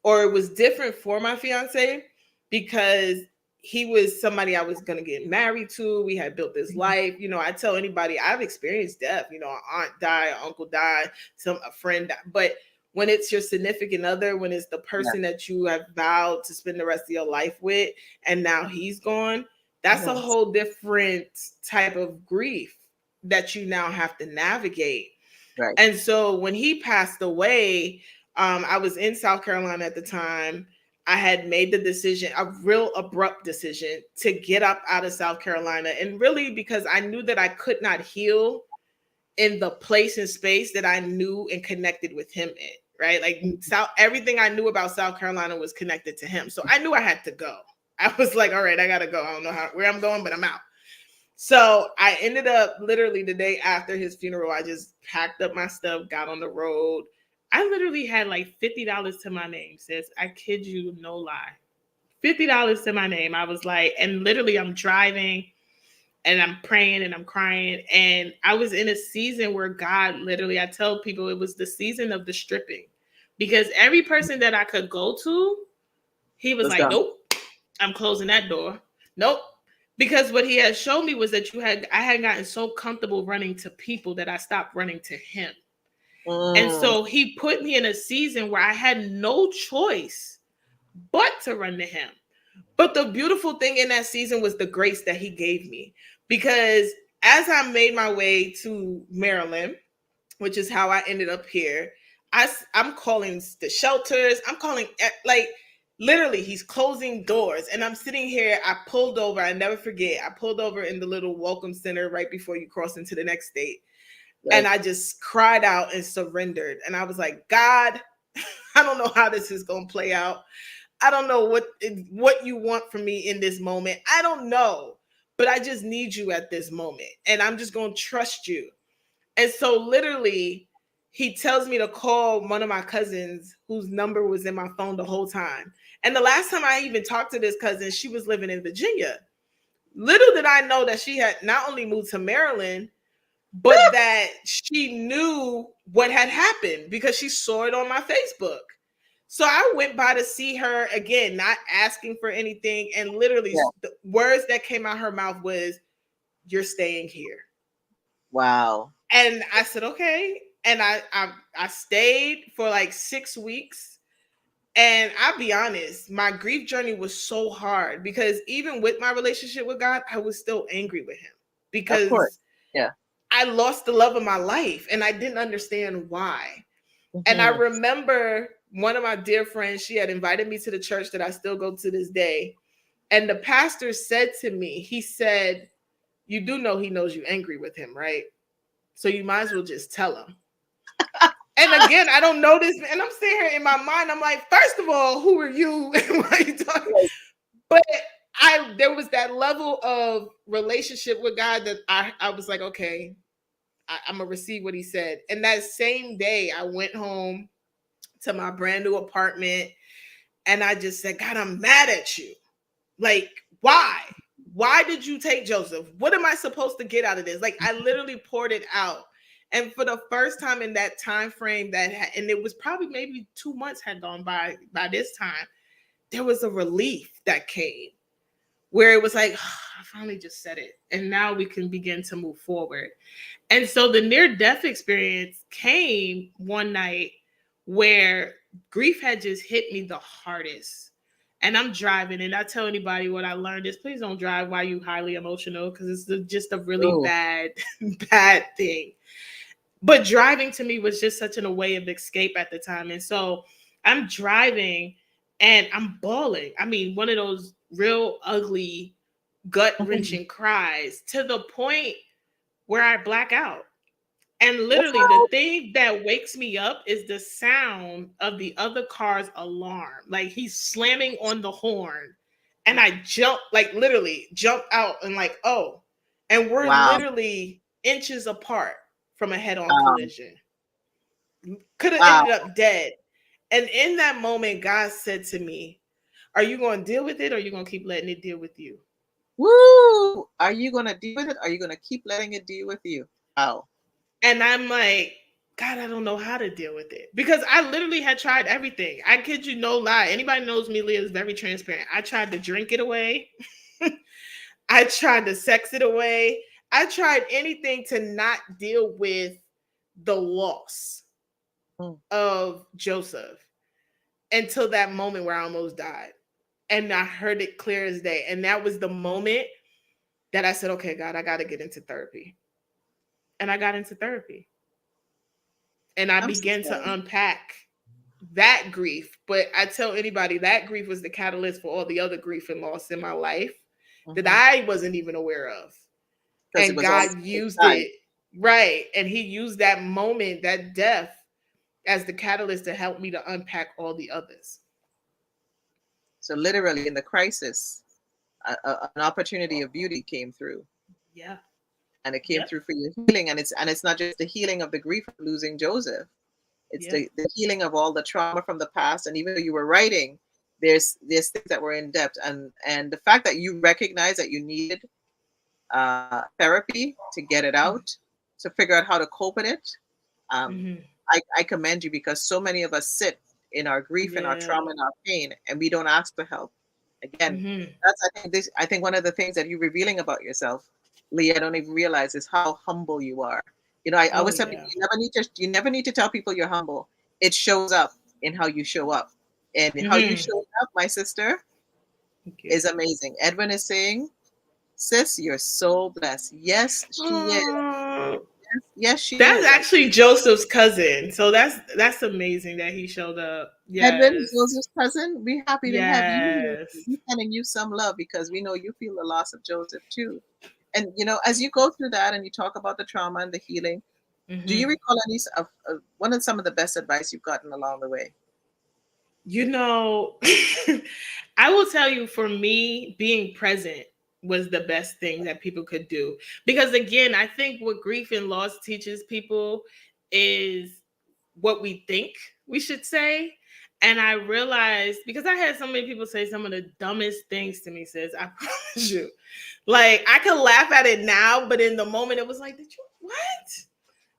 or it was different for my fiance, because he was somebody I was going to get married to. We had built this life. I tell anybody I've experienced death. An aunt died, an uncle died, a friend died. But when it's your significant other, when it's the yeah. person that you have vowed to spend the rest of your life with, and now he's gone, that's a Yes. whole different type of grief that you now have to navigate. Right. And so when he passed away, I was in South Carolina at the time. I had made the decision, a real abrupt decision, to get up out of South Carolina. And really because I knew that I could not heal in the place and space that I knew and connected with him in, right? Like everything I knew about South Carolina was connected to him. So I knew I had to go. I was like, all right, I gotta go. I don't know where I'm going, but I'm out. So I ended up literally the day after his funeral, I just packed up my stuff, got on the road. I literally had like $50 to my name, sis. I kid you, no lie. $50 to my name. I was like, and literally I'm driving and I'm praying and I'm crying. And I was in a season where God literally, I tell people it was the season of the stripping, because every person that I could go to, he was Was like, done. nope, I'm closing that door. Nope. Because what he had shown me was that I had gotten so comfortable running to people that I stopped running to him. And Mm, so he put me in a season where I had no choice but to run to him. But the beautiful thing in that season was the grace that he gave me. Because as I made my way to Maryland, which is how I ended up here, I'm calling the shelters. I'm calling, like, literally, he's closing doors. And I'm sitting here. I pulled over. I never forget. I pulled over in the little welcome center right before you cross into the next state. And right. I just cried out and surrendered. And I was like, God, I don't know how this is going to play out. I don't know what you want from me in this moment. I don't know, but I just need you at this moment, and I'm just going to trust you. And so literally he tells me to call one of my cousins whose number was in my phone the whole time. And the last time I even talked to this cousin, she was living in Virginia. Little did I know that she had not only moved to Maryland, but that she knew what had happened because she saw it on my Facebook. So I went by to see her again, not asking for anything. And literally, Yeah. the words that came out her mouth was, "You're staying here." Wow. And I said, "Okay." And I stayed for like 6 weeks. And I'll be honest, my grief journey was so hard because even with my relationship with God, I was still angry with him Of course. because Yeah. I lost the love of my life and I didn't understand why. And I Hmm. remember one of my dear friends, she had invited me to the church that I still go to this day. And the pastor said to me, he said, "You do know he knows you're angry with him, right? So you might as well just tell him." And again, I don't know this, and I'm sitting here in my mind. I'm like, first of all, who are you? And why are you talking? Yes. But there was that level of relationship with God that I was like, okay, I'm gonna receive what He said. And that same day, I went home to my brand new apartment, and I just said, God, I'm mad at you. Like, why? Why did you take Joseph? What am I supposed to get out of this? Like, I literally poured it out. And for the first time in that time frame and it was probably maybe 2 months had gone by this time, there was a relief that came where it was like, oh, I finally just said it. And now we can begin to move forward. And so the near death experience came one night where grief had just hit me the hardest. And I'm driving, and I tell anybody what I learned is please don't drive while you highly emotional because it's just a really Oh, bad, bad thing. But driving to me was just such a way of escape at the time. And so I'm driving and I'm bawling. I mean, one of those real ugly, gut wrenching cries to the point where I black out. And literally, the thing that wakes me up is the sound of the other car's alarm. Like he's slamming on the horn. And I jump, like literally jump out and like, oh. And we're wow. literally inches apart from a head on Wow. collision. Could have Wow. ended up dead. And in that moment, God said to me, are you going to deal with it or are you going to keep letting it deal with you? Woo! Are you going to deal with it? Or are you going to keep letting it deal with you? Wow. And I'm like, God, I don't know how to deal with it. Because I literally had tried everything. I kid you no lie. Anybody knows me, Leah is very transparent. I tried to drink it away. I tried to sex it away. I tried anything to not deal with the loss Mm. of Joseph until that moment where I almost died. And I heard it clear as day. And that was the moment that I said, okay, God, I got to get into therapy. And I got into therapy. And I I'm so began sorry. to unpack that grief. But I tell anybody that grief was the catalyst for all the other grief and loss in my life that Mhm. I wasn't even aware of. Because it And was all God used inside. it, right. And He used that moment, that death, as the catalyst to help me to unpack all the others. So literally in the crisis, an opportunity of beauty came through. Yeah. And it came Yep. through for your healing. And it's not just the healing of the grief of losing Joseph. It's Yep. the healing of all the trauma from the past. And even though you were writing, there's things that were in depth. And the fact that you recognize that you needed therapy to get it out, to figure out how to cope with it. Um, Mm-hmm. I commend you because so many of us sit in our grief and our Yeah. trauma and our pain, and we don't ask for help. Again, Mm-hmm. I think one of the things that you're revealing about yourself, Leah, I don't even realize is how humble you are. You know, I Oh always tell people yeah. you never need to tell people you're humble. It shows up in how you show up, and how you Mm-hmm. show up, my sister, Thank you. is amazing. Edwin is saying, "Sis, you're so blessed." Yes, she is. Oh, Yes, she that's is. And actually Joseph's cousin. So that's amazing that he showed up. Edwin is Yes. Joseph's cousin. We're happy to have you here. Yes. We're sending you some love because we know you feel the loss of Joseph too. And as you go through that and you talk about the trauma and the healing, do you Mm-hmm. recall any of one of some of the best advice you've gotten along the way? You know, I will tell you for me, being present was the best thing that people could do. Because again, I think what grief and loss teaches people is what we think we should say. And I realized because I had so many people say some of the dumbest things to me, sis, I promise you. Like I can laugh at it now, but in the moment it was like, did you what?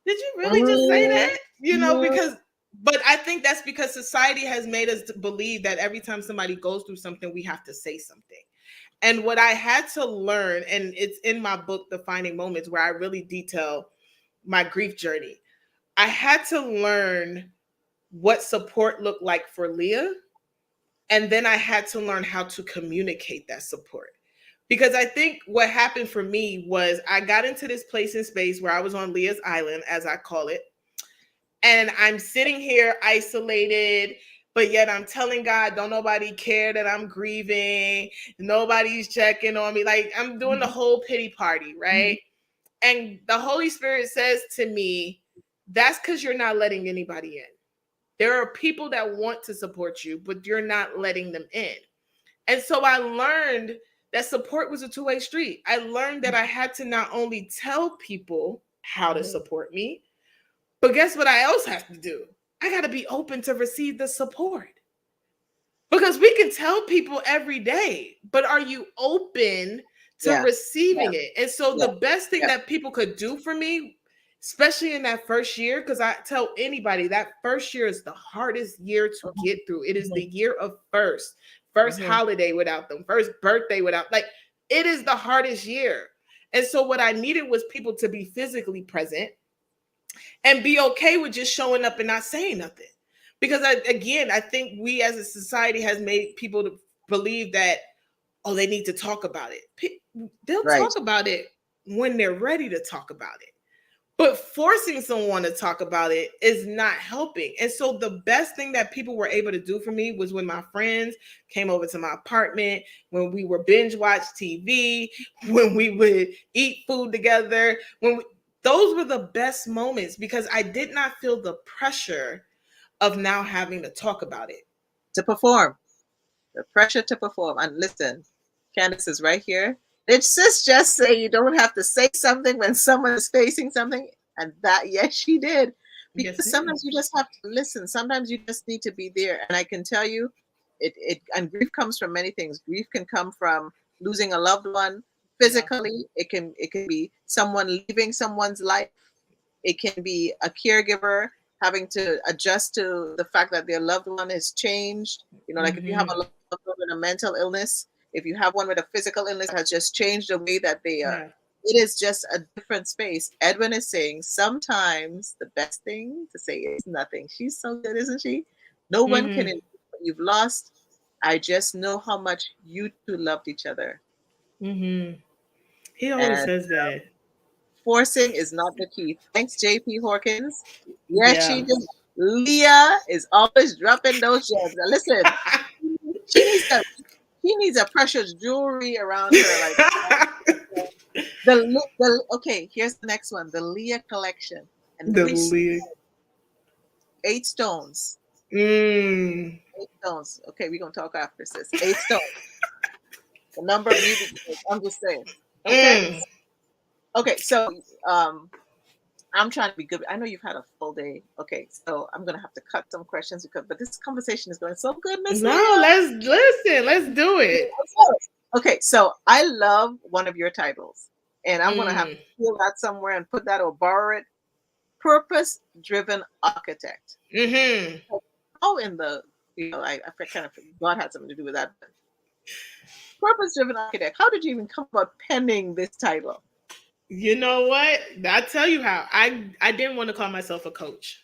Did you really just say Mm, that? You know, mm, because but I think that's because society has made us believe that every time somebody goes through something, we have to say something. And what I had to learn, and it's in my book, Defining Moments, where I really detail my grief journey. I had to learn what support looked like for Leah. And then I had to learn how to communicate that support. Because I think what happened for me was I got into this place in space where I was on Leah's Island, as I call it. And I'm sitting here isolated, but yet I'm telling God, don't nobody care that I'm grieving. Nobody's checking on me. Like I'm doing the whole pity party, mhm. right? And the Holy Spirit says to me, that's because you're not letting anybody in. There are people that want to support you, but you're not letting them in. And so I learned that support was a two-way street. I learned that I had to not only tell people how to support me, but guess what I else have to do? I got to be open to receive the support. Because we can tell people every day, but are you open to Yeah. receiving Yeah. it? And so Yeah. the best thing Yeah. that people could do for me, especially in that first year, because I tell anybody that first year is the hardest year to get through. It is the year of first holiday without them, first birthday without, like, it is the hardest year. And so what I needed was people to be physically present and be okay with just showing up and not saying nothing. Because I think we as a society has made people to believe that, oh, they need to talk about it. They'll Right. talk about it when they're ready to talk about it. But forcing someone to talk about it is not helping. And so the best thing that people were able to do for me was when my friends came over to my apartment, when we were binge watch TV, when we would eat food together, those were the best moments because I did not feel the pressure of now having to talk about it. To perform. The pressure to perform. And listen, Candace is right here. Did sis just say you don't have to say something when someone is facing something? And that, yes, she did. Yes, Because ma'am. sometimes you just have to listen. Sometimes you just need to be there. And I can tell you, and grief comes from many things. Grief can come from losing a loved one physically. It can be someone leaving someone's life. It can be a caregiver having to adjust to the fact that their loved one has changed. Like if you have a loved one with a mental illness, if you have one with a physical illness that has just changed the way that they are. Yeah. It is just a different space. Edwin is saying sometimes the best thing to say is nothing. She's so good, isn't she? No one can endure what you've lost. I just know how much you two loved each other. He always And says that. forcing is not the key. Thanks, JP Hawkins. Yes, she Yeah. did. Leah is always dropping those gems. Now listen, she needs a she needs a precious jewelry around her. Like okay, here's the next one, the Leah collection. And let The me see, lead. 8 stones. Mm. 8 stones. Okay, we're gonna talk after, sis. 8 stones. The number of music. I'm just saying. Okay. Mm. Okay, so I'm trying to be good. I know you've had a full day. Okay, so I'm gonna have to cut some questions but this conversation is going so good, Miss No, Leah. let's listen. Let's do it. Okay, so I love one of your titles, and I'm gonna have to Mm. steal that somewhere and put that or borrow it. Purpose-driven architect. Mm-hmm. How in the I kind of God had something to do with that. Purpose-driven architect. How did you even come about penning this title? You know what? I tell you how. I didn't want to call myself a coach.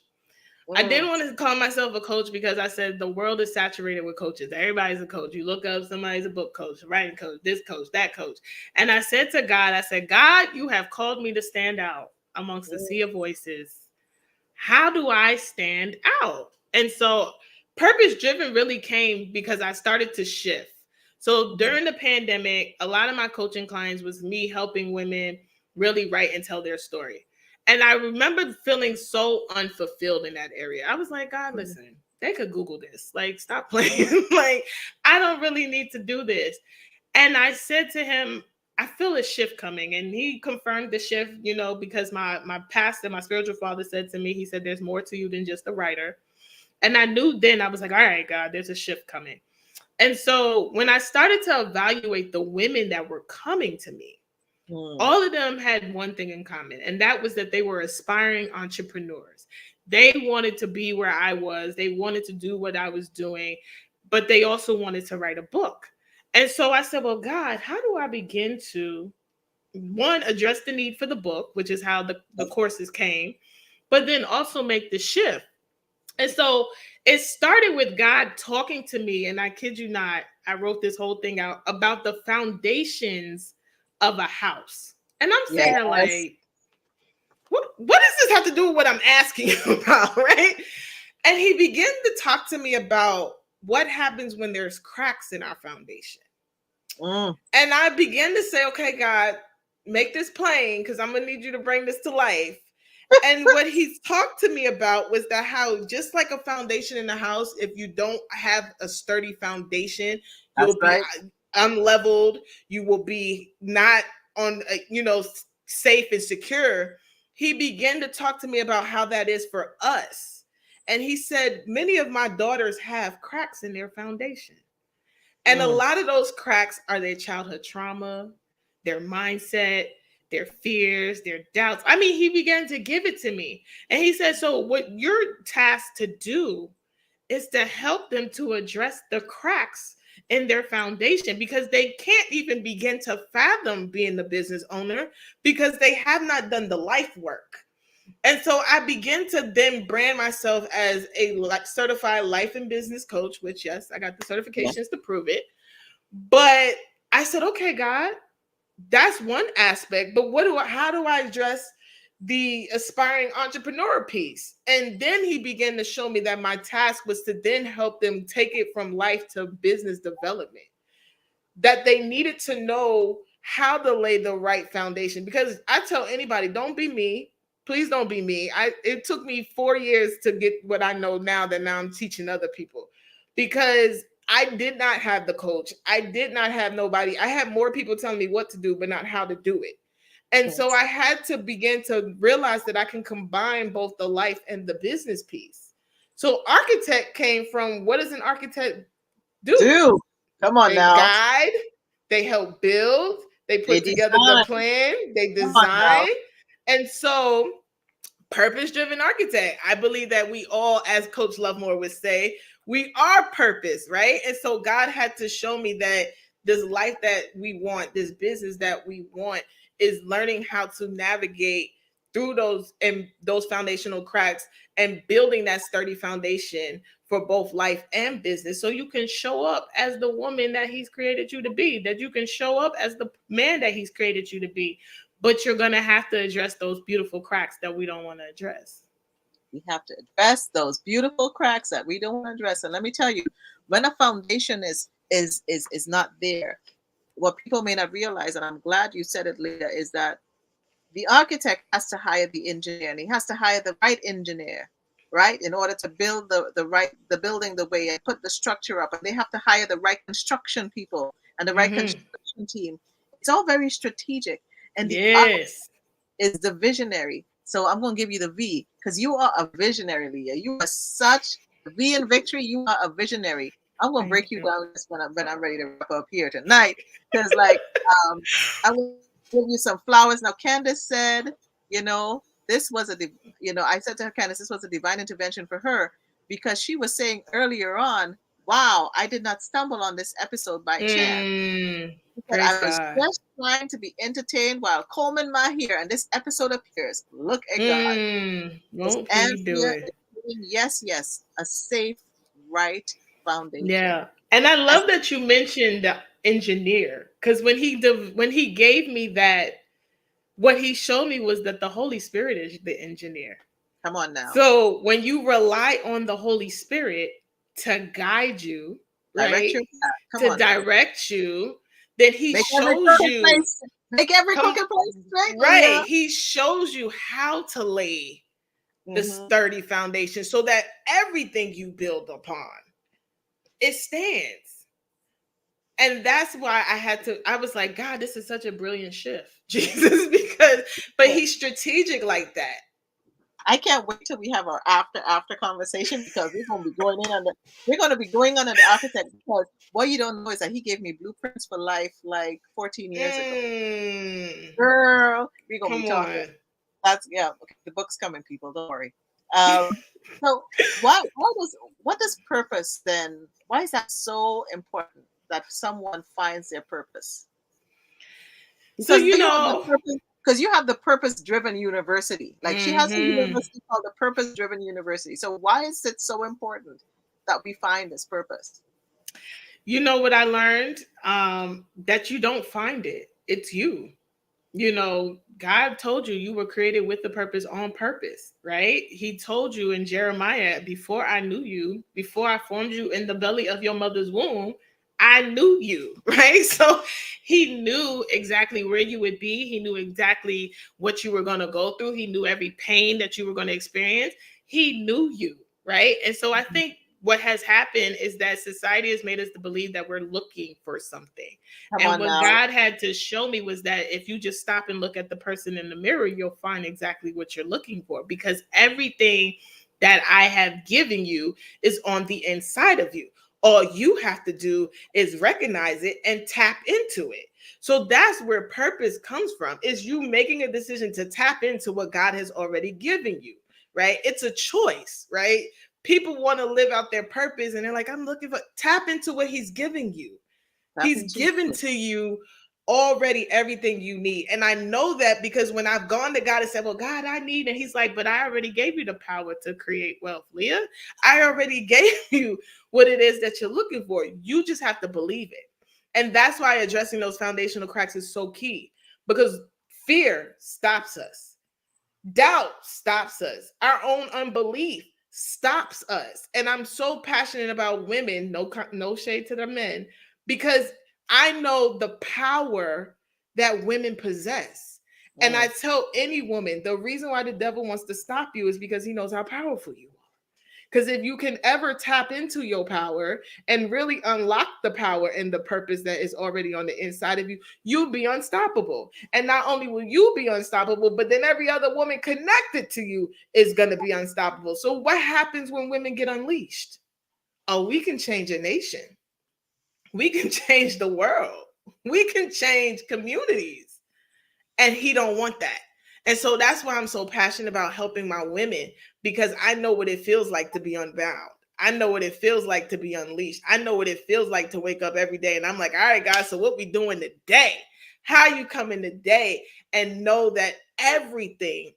I Mm, didn't want to call myself a coach because I said the world is saturated with coaches. Everybody's a coach. You look up, somebody's a book coach, a writing coach, this coach, that coach. And I said to God, I said, God, you have called me to stand out amongst the mm, sea of voices. How do I stand out? And so purpose driven really came because I started to shift. So mhm. during the pandemic, a lot of my coaching clients was me helping women really write and tell their story. And I remember feeling so unfulfilled in that area. I was like, God, listen, they could Google this. Like, stop playing. Like, I don't really need to do this. And I said to him, I feel a shift coming. And he confirmed the shift, because my pastor, my spiritual father said to me, he said, there's more to you than just a writer. And I knew then, I was like, all right, God, there's a shift coming. And so when I started to evaluate the women that were coming to me, Mm, all of them had one thing in common, and that was that they were aspiring entrepreneurs. They wanted to be where I was, they wanted to do what I was doing, but they also wanted to write a book. And so I said, well, God, how do I begin to, one, address the need for the book, which is how the courses came, but then also make the shift. And so it started with God talking to me, and I kid you not, I wrote this whole thing out about the foundations of a house. And I'm sitting here yes. like, what does this have to do with what I'm asking you about, right? And he began to talk to me about what happens when there's cracks in our foundation. Mm, And I began to say, okay, God, make this plain because I'm going to need you to bring this to life. And what he's talked to me about was that how just like a foundation in the house, if you don't have a sturdy foundation, That's you'll be right. unleveled. You will be not on, safe and secure. He began to talk to me about how that is for us. And he said, many of my daughters have cracks in their foundation. And a Mm, lot of those cracks are their childhood trauma, their mindset, their fears, their doubts. I mean, he began to give it to me. And he said, so what you're tasked to do is to help them to address the cracks in their foundation because they can't even begin to fathom being the business owner because they have not done the life work. And so I begin to then brand myself as a certified life and business coach, which, yes, I got the yeah. certifications to prove it. But I said, okay, God, that's one aspect. But how do I address the aspiring entrepreneur piece? And then he began to show me that my task was to then help them take it from life to business development, that they needed to know how to lay the right foundation. Because I tell anybody, don't be me. Please don't be me. It took me 4 years to get what I know now that now I'm teaching other people. Because I did not have the coach. I did not have nobody. I had more people telling me what to do, but not how to do it. And so Yes. I had to begin to realize that I can combine both the life and the business piece. So architect came from, what does an architect do? Do. Come on They now. guide, they help build, they They put together the design. plan, they Come on now. design. And so, purpose driven architect. I believe that we all, as Coach Lovemore would say, we are purpose, right? And so, God had to show me that this life that we want, this business that we want, is learning how to navigate through those foundational cracks and building that sturdy foundation for both life and business, so you can show up as the woman that he's created you to be, that you can show up as the man that he's created you to be. But you're going to have to address those beautiful cracks that we don't want to address. We have to address those beautiful cracks that we don't want to address. And let me tell you, when a foundation is not there, what people may not realize, and I'm glad you said it, Leah, is that the architect has to hire the engineer, and he has to hire the right engineer, right, in order to build the building the way and put the structure up. And they have to hire the right construction people and the right Mm-hmm. construction team. It's all very strategic. And the Yes. is the visionary. So I'm going to give you the V because you are a visionary, Leah. You are such V in victory. You are a visionary. I'm going to Thank break you you. down just when I'm ready to wrap up here tonight because, like, I will give you some flowers. Now, Candace said, you know, this was I said to her, Candace, this was a divine intervention for her because she was saying earlier on, wow, I did not stumble on this episode by chance. He said, Praise I was God. just trying to be entertained while combing my hair, and this episode appears. Look at God. This Won't he do Anthea it? is saying, yes, yes, a safe, right foundation. Yeah. And I I love that you mentioned the engineer, because when he gave me that, what he showed me was that the Holy Spirit is the engineer. come on now. So when you rely on the Holy Spirit to guide you, Direct right, your path. Come to on now. direct you, then he Make every shows crooked you, place. Make every come crooked place straight, right, Leah. he shows you how to lay the Hmm. sturdy foundation so that everything you build upon, it stands. And that's why I was like, God, this is such a brilliant shift, Jesus, because, but he's strategic like that. I can't wait till we have our after conversation because we're going to be going on the architect because what you don't know is that he gave me blueprints for life like 14 years ago. Mm, Girl, we're gonna be come talking. on. That's yeah. Okay, the book's coming, people. Don't worry. So what does purpose then? Why is that so important that someone finds their purpose? So, Because you have the purpose. Because you have the purpose-driven university. Like she has a mhm. university called the Purpose-Driven University. So why is it so important that we find this purpose? You know what I learned? That you don't find it. It's you. God told you you were created with the purpose on purpose, right? He told you in Jeremiah, before I knew you, before I formed you in the belly of your mother's womb, I knew you, right? So he knew exactly where you would be. He knew exactly what you were going to go through. He knew every pain that you were going to experience. He knew you, right? And so I think what has happened is that society has made us to believe that we're looking for something. Come And on what now. God had to show me was that if you just stop and look at the person in the mirror, you'll find exactly what you're looking for, because everything that I have given you is on the inside of you. All you have to do is recognize it and tap into it. So that's where purpose comes from, is you making a decision to tap into what God has already given you, right? It's a choice, right? People want to live out their purpose and they're like, I'm looking for, tap into what he's giving you. Tap He's into given it. to you already everything you need. And I know that because when I've gone to God and said, well, God, I need, and he's like, but I already gave you the power to create wealth, Leah. I already gave you what it is that you're looking for. You just have to believe it. And that's why addressing those foundational cracks is so key, because fear stops us. Doubt stops us. Our own unbelief stops us. And I'm so passionate about women, no shade to the men, because I know the power that women possess. And I Mm. tell any woman, the reason why the devil wants to stop you is because he knows how powerful you are. Because if you can ever tap into your power and really unlock the power and the purpose that is already on the inside of you, you'll be unstoppable. And not only will you be unstoppable, but then every other woman connected to you is going to be unstoppable. So, what happens when women get unleashed? Oh, we can change a nation, we can change the world, we can change communities, and he don't want that. And so that's why I'm so passionate about helping my women, because I know what it feels like to be unbound. I know what it feels like to be unleashed. I know what it feels like to wake up every day and I'm like, all right, guys, so what we doing today? How you come in today and know that everything,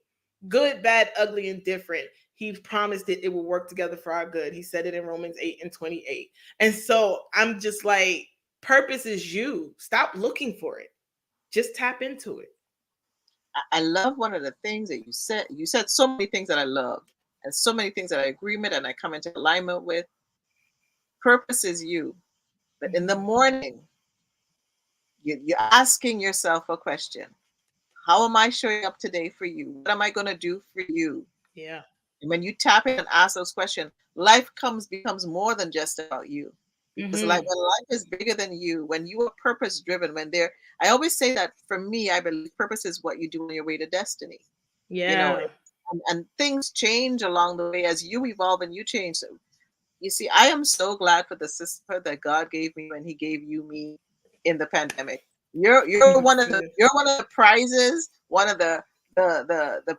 good, bad, ugly, and different, he promised it will work together for our good. He said it in Romans 8:28. And so I'm just like, purpose is you. Stop looking for it. Just tap into it. I love one of the things that you said. You said so many things that I love, and so many things that I agree with and I come into alignment with. Purpose is you. But in the Mhm. morning, you're asking yourself a question. How am I showing up today for you? What am I going to do for you? Yeah. And when you tap in and ask those questions, life becomes more than just about you. Because like Hmm. when life is bigger than you, when you are purpose driven, when there, I always say that for me, I believe purpose is what you do on your way to destiny. You know, Yeah. and things change along the way as you evolve and you change. So you see, I am so glad for the sister that God gave me when He gave you me in the pandemic. You're one of the prizes, one of the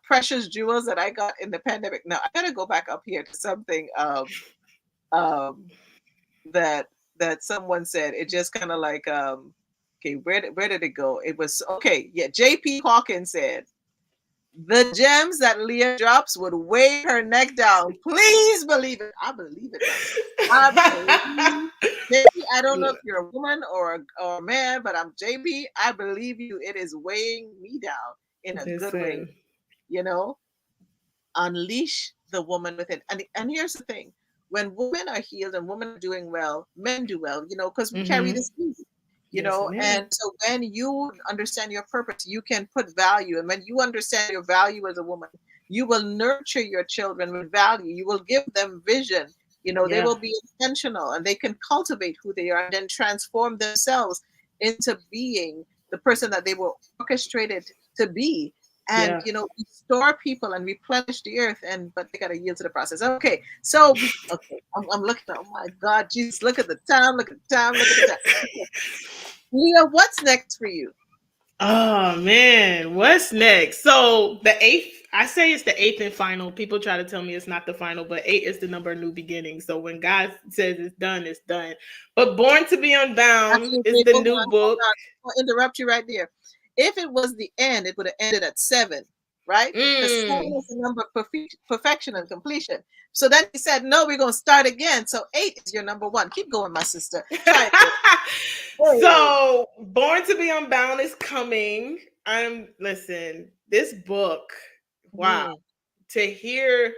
precious jewels that I got in the pandemic. Now I gotta go back up here to something um that that someone said. It just kind of like okay, where did it go? It was okay, yeah. JP Hawkins said the gems that Leah drops would weigh her neck down. Please believe it. I believe it, ma'am. I believe. JP, I don't know if you're a woman or a man, but I'm JP. I believe you. It is weighing me down in a good way. Listen. You know, unleash the woman within. And here's the thing: when women are healed and women are doing well, men do well. You know, because we carry Hmm. this seed. You Yes, know, ma'am. and so when you understand your purpose, you can put value. And when you understand your value as a woman, you will nurture your children with value. You will give them vision. You know, they Yeah. will be intentional and they can cultivate who they are and then transform themselves into being the person that they were orchestrated to be. And Yeah. you know, restore people and replenish the earth, and but they gotta yield to the process. Okay, so okay, I'm looking at, oh my God, Jesus, look at the time, look at the time, look at the time. Okay. Leah, what's next for you? Oh man, what's next? So the eighth, I say it's the eighth and final. People try to tell me it's not the final, but eight is the number of new beginnings. So when God says it's done, it's done. But Born to Be Unbound Actually, is wait, the hold new on, hold book. on. I'll interrupt you right there. If it was the end, it would have ended at seven, right? Because seven Mm. is the number of perfection and completion. So then he said, no, we're going to start again. So eight is your number one. Keep going, my sister. Try it. Hey. So Born to Be Unbound is coming. I'm listen, this book, wow. Mhm. to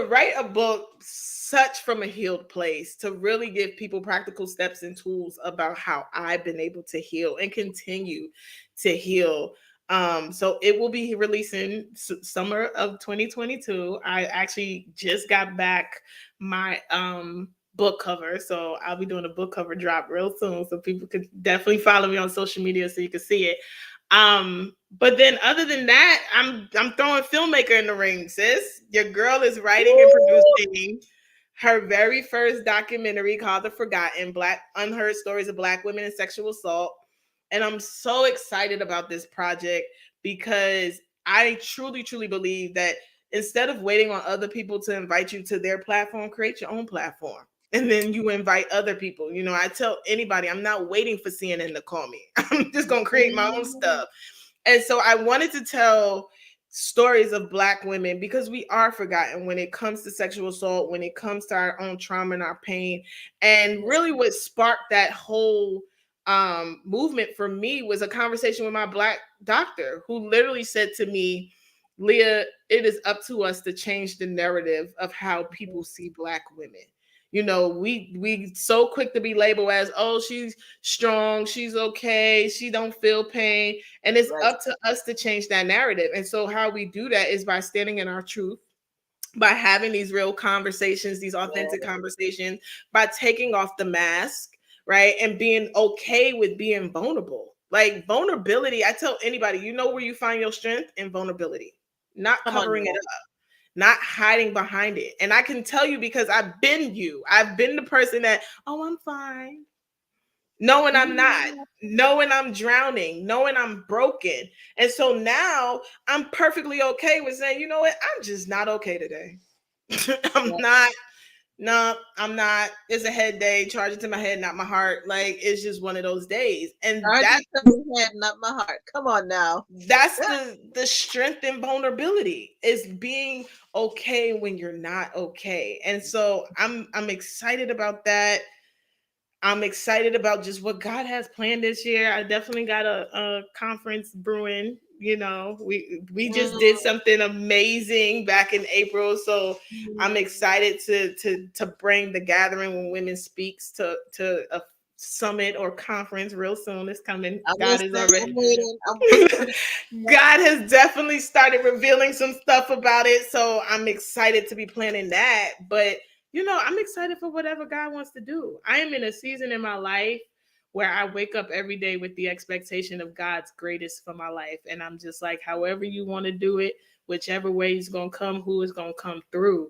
write a book such from a healed place, to really give people practical steps and tools about how I've been able to heal and continue to heal. So it will be releasing summer of 2022. I actually just got back my book cover, so I'll be doing a book cover drop real soon, so people can definitely follow me on social media so you can see it. But then other than that, I'm throwing filmmaker in the ring, sis. Your girl is writing and producing her very first documentary called The Forgotten: Black Unheard Stories of Black Women and Sexual Assault. And I'm so excited about this project because I truly, truly believe that instead of waiting on other people to invite you to their platform, create your own platform. And then you invite other people. You know, I tell anybody, I'm not waiting for CNN to call me. I'm just going to create my own stuff. And so I wanted to tell stories of Black women because we are forgotten when it comes to sexual assault, when it comes to our own trauma and our pain. And really what sparked that whole movement for me was a conversation with my Black doctor who literally said to me, Leah, it is up to us to change the narrative of how people see Black women. You know, we so quick to be labeled as, oh, she's strong, she's okay, she don't feel pain. And it's Right. up to us to change that narrative. And so how we do that is by standing in our truth, by having these real conversations, these authentic Yeah. conversations, by taking off the mask, right? And being okay with being vulnerable. Like vulnerability, I tell anybody, you know where you find your strength? In vulnerability, not Come on covering it now. up, not hiding behind it. And I can tell you because I've been you. I've been the person that, oh, I'm fine, knowing I'm not, Yeah. knowing I'm drowning, knowing I'm broken. And so now I'm perfectly okay with saying, you know what, I'm just not okay today. I'm not, no, I'm not. It's a head day, charge it to my head, not my heart. Like it's just one of those days. And Charge it to my head, not my heart. Come on now. that's the strength and vulnerability is being okay when you're not okay. And so I'm excited about that. I'm excited about just what God has planned this year. I definitely got a conference brewing. You know, we just did something amazing back in April, so I'm excited to bring the Gathering When Women Speaks to a summit or conference real soon. It's coming. I'm God is listening. I'm already. waiting. I'm waiting. God has definitely started revealing some stuff about it, so I'm excited to be planning that. But you know, I'm excited for whatever God wants to do. I am in a season in my life where I wake up every day with the expectation of God's greatest for my life. And I'm just like, however you want to do it, whichever way is going to come, who is going to come through,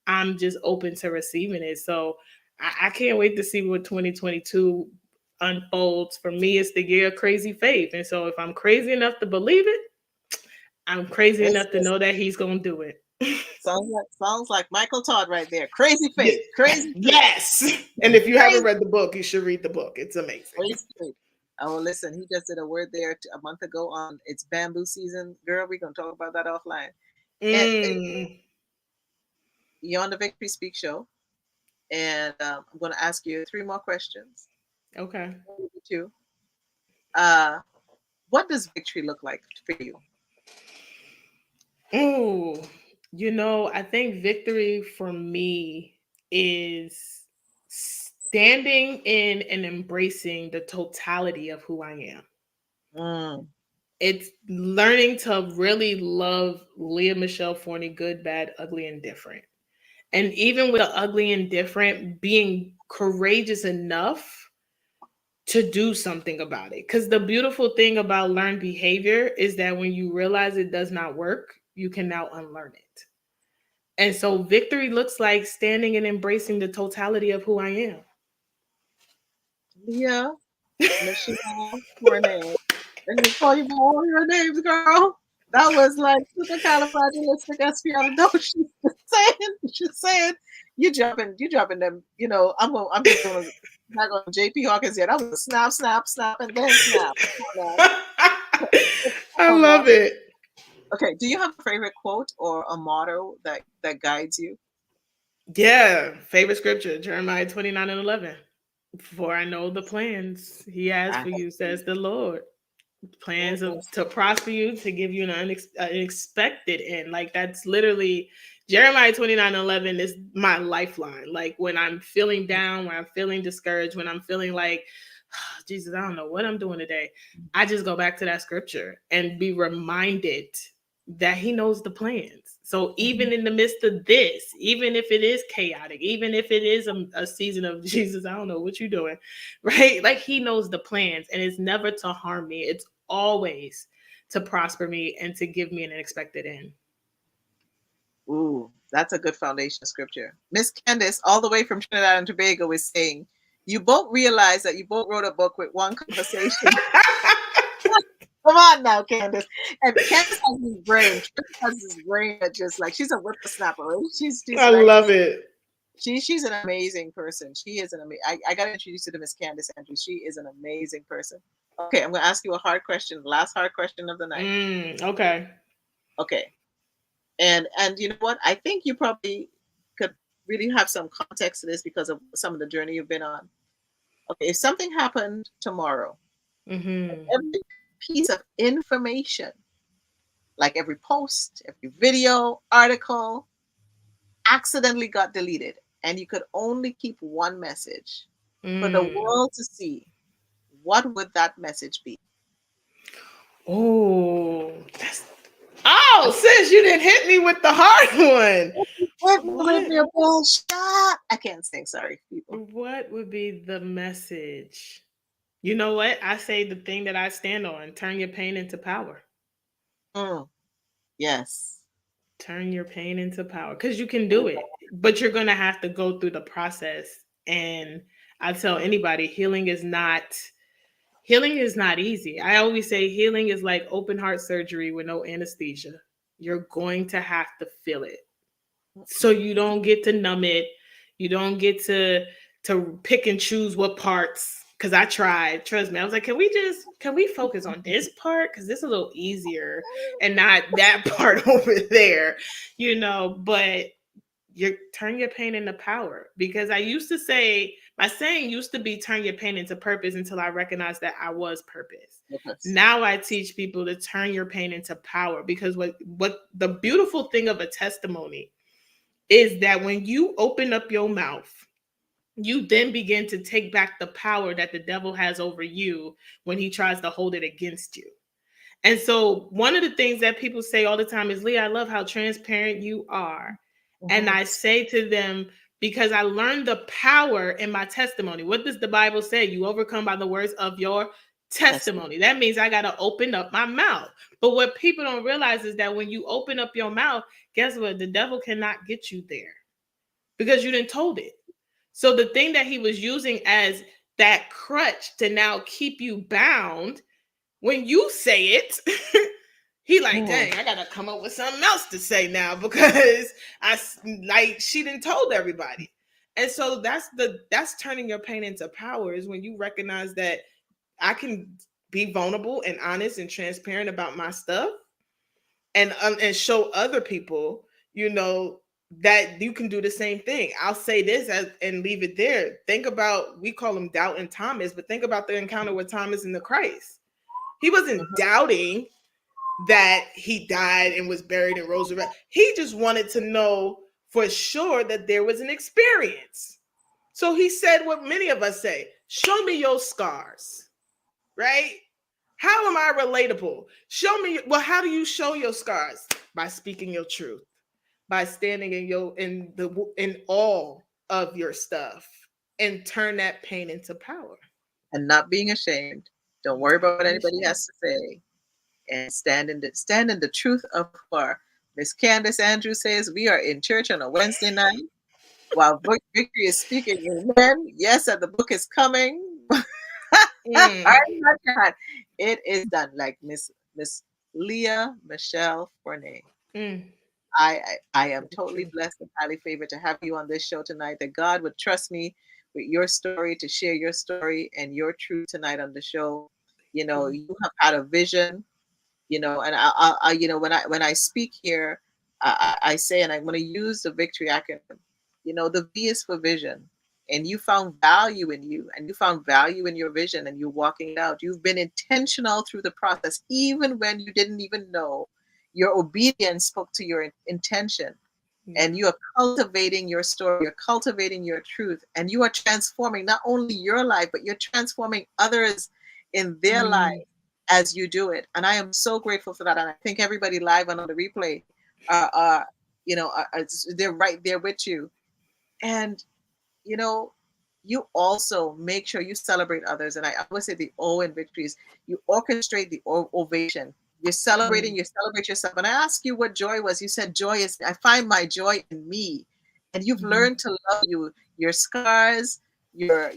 I'm just open to receiving it. So I can't wait to see what 2022 unfolds. For me, it's the year of crazy faith. And so if I'm crazy enough to believe it, I'm crazy This enough to know that he's going to do it. sounds like Michael Todd right there. Crazy Yeah. faith. Crazy faith. Yes. And if you haven't Crazy, read the book, you should read the book. It's amazing. crazy faith. Oh, listen, he just did a word there a month ago on it's bamboo season. Girl, we're going to talk about that offline. And Mm. you're on the Victory Speak show. And I'm going to ask you three more questions. Okay. Maybe two. Uh, what does victory look like for you? Ooh. You know, I think victory for me is standing in and embracing the totality of who I am. Mm, It's learning to really love Leah Michelle Forney, good, bad, ugly, and different. And even with the ugly and different, being courageous enough to do something about it. Because the beautiful thing about learned behavior is that when you realize it does not work, you can now unlearn it. And so victory looks like standing and embracing the totality of who I am. Leah, Michelle Forney. And they call you by all your names, girl. That was like supercalifragilisticexpialidocious. She's saying, you dropping them. I'm just gonna not going JP Hawkins yet. I'm gonna snap, snap, snap, and then snap. Come on I now. love it. Okay, do you have a favorite quote or a motto that guides you? Yeah. Favorite scripture, Jeremiah 29:11. For I know the plans he has I for you, says the Lord. plans of to prosper you, to give you an unexpected end. Like that's literally Jeremiah 29:11 is my lifeline. Like when I'm feeling down, when I'm feeling discouraged, when I'm feeling like, oh, Jesus, I don't know what I'm doing today, I just go back to that scripture and be reminded that he knows the plans. So even in the midst of this, even if it is chaotic, even if it is a season of Jesus, I don't know what you're doing, right? Like he knows the plans, and it's never to harm me. It's always to prosper me and to give me an unexpected end. Ooh, that's a good foundation scripture. Miss Candace, all the way from Trinidad and Tobago, is saying, you both realize that you both wrote a book with one conversation. Come on now, Candace. And Candace has this brain. Candace has this brain that just like she's a whippersnapper. Right? She's I like love it. she's an amazing person. She is an amazing. I got to introduce you to Miss Candace Andrews. She is an amazing person. Okay, I'm going to ask you a hard question. Last hard question of the night. Okay. Okay, and you know what? I think you probably could really have some context to this because of some of the journey you've been on. Okay, if something happened tomorrow, every piece of information, like every post, every video, article, accidentally got deleted, and you could only keep one message for the world to see, what would that message be? Oh, sis, you didn't hit me with the hard one. What? I can't sing, sorry, people. What would be the message? You know what? I say the thing that I stand on: turn your pain into power. Mm, yes. Turn your pain into power, because you can do it, but you're going to have to go through the process. And I tell anybody, healing is not easy. I always say healing is like open heart surgery with no anesthesia. You're going to have to feel it. So you don't get to numb it. You don't get to pick and choose what parts. Cause I tried. Trust me. I was like, can we focus on this part? Cause this is a little easier and not that part over there, but you turn your pain into power. Because I used to say, my saying used to be turn your pain into purpose, until I recognized that I was purpose. Yes. Now I teach people to turn your pain into power, because what the beautiful thing of a testimony is that when you open up your mouth, you then begin to take back the power that the devil has over you when he tries to hold it against you. And so one of the things that people say all the time is, Leah, I love how transparent you are. And I say to them, because I learned the power in my testimony. What does the Bible say? You overcome by the words of your testimony. That means I got to open up my mouth. But what people don't realize is that when you open up your mouth, guess what? The devil cannot get you there because you didn't told it. So the thing that he was using as that crutch to now keep you bound, when you say it, he like, dang, I gotta come up with something else to say now, because she didn't told everybody. And so that's turning your pain into power, is when you recognize that I can be vulnerable and honest and transparent about my stuff, and show other people, that you can do the same thing. I'll say this and leave it there. Think about, we call him doubting Thomas, but think about the encounter with Thomas and the Christ. He wasn't doubting that he died and was buried and rose around. He just wanted to know for sure that there was an experience. So he said what many of us say, show me your scars, right? How am I relatable? Show me. Well, how do you show your scars? By speaking your truth, by standing in all of your stuff, and turn that pain into power. And not being ashamed. Don't worry about what anybody has to say. And stand in the truth of who are. Miss Candace Andrews says we are in church on a Wednesday night while Victory is speaking. Amen. Yes, and the book is coming. It is done. Like Miss Leah Michelle Forney. I am totally blessed and highly favored to have you on this show tonight. That God would trust me with your story, to share your story and your truth tonight on the show. You have had a vision. And I when I speak here, I say, and I'm going to use the Victory acronym. The V is for vision, and you found value in you, and you found value in your vision, and you're walking it out. You've been intentional through the process, even when you didn't even know. Your obedience spoke to your intention, and Yeah. you are cultivating your story, you're cultivating your truth, and you are transforming not only your life, but you're transforming others in their life Mm, as you do it. And I am so grateful for that. And I think everybody live and on the replay are they're right there with you. And you know, you also make sure you celebrate others. And I always say the O in victories, you orchestrate the ovation. You're celebrating, mm, you celebrate yourself. And I ask you what joy was. You said joy is, I find my joy in me. And you've mhm. learned to love your scars, your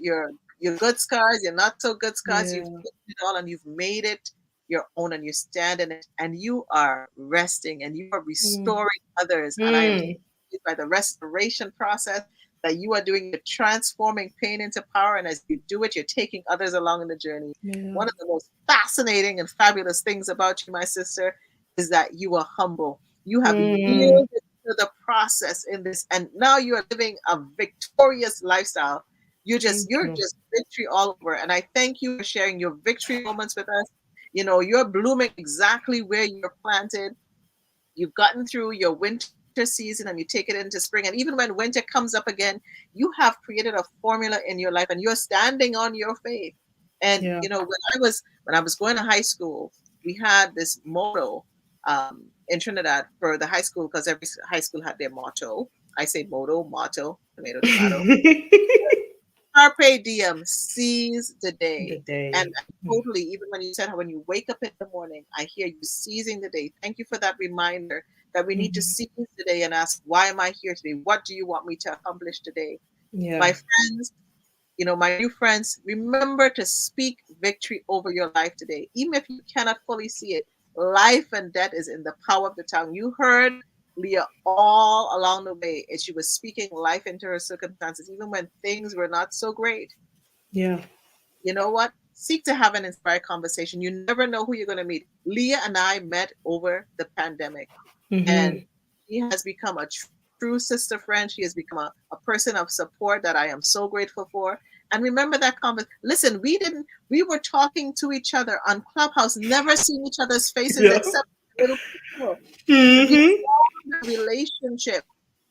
good scars, your not so good scars. You've Yeah. taken it all and you've made it your own, and you stand in it, and you are resting and you are Mm, restoring others. And I am mm, by the restoration process that you are doing, you're transforming pain into power. And as you do it, you're taking others along in the journey. yeah. One of the most fascinating and fabulous things about you, my sister, is that you are humble. You have Mm, yielded to the process in this, and now you are living a victorious lifestyle. thank You're you. just victory all over. And I thank you for sharing your victory moments with us. You know, you're blooming exactly where you're planted. You've gotten through your winter season and you take it into spring. And even when winter comes up again, you have created a formula in your life and you're standing on your faith. And Yeah. you know, when I was going to high school, we had this motto in Trinidad for the high school, because every high school had their motto. I say motto, tomato, tomato. Carpe diem, seize the The day. And day. totally, even when you said how when you wake up in the morning, I hear you seizing the day. Thank you for that reminder that we need to Mhm. seize the day and ask, why am I here today? What do you want me to accomplish today? Yeah. My friends, you know, my new friends, remember to speak victory over your life today. Even if you cannot fully see it, life and death is in the power of the tongue. You heard Leah all along the way as she was speaking life into her circumstances, even when things were not so great. Yeah. You know what? Seek to have an inspired conversation. You never know who you're going to meet. Leah and I met over the pandemic, and Mhm. she has become a true sister friend. She has become a person of support that I am so grateful for. And remember that conversation. Listen, we were talking to each other on Clubhouse, never seeing each other's faces Yeah. except a little picture. And we Mhm. formed a relationship.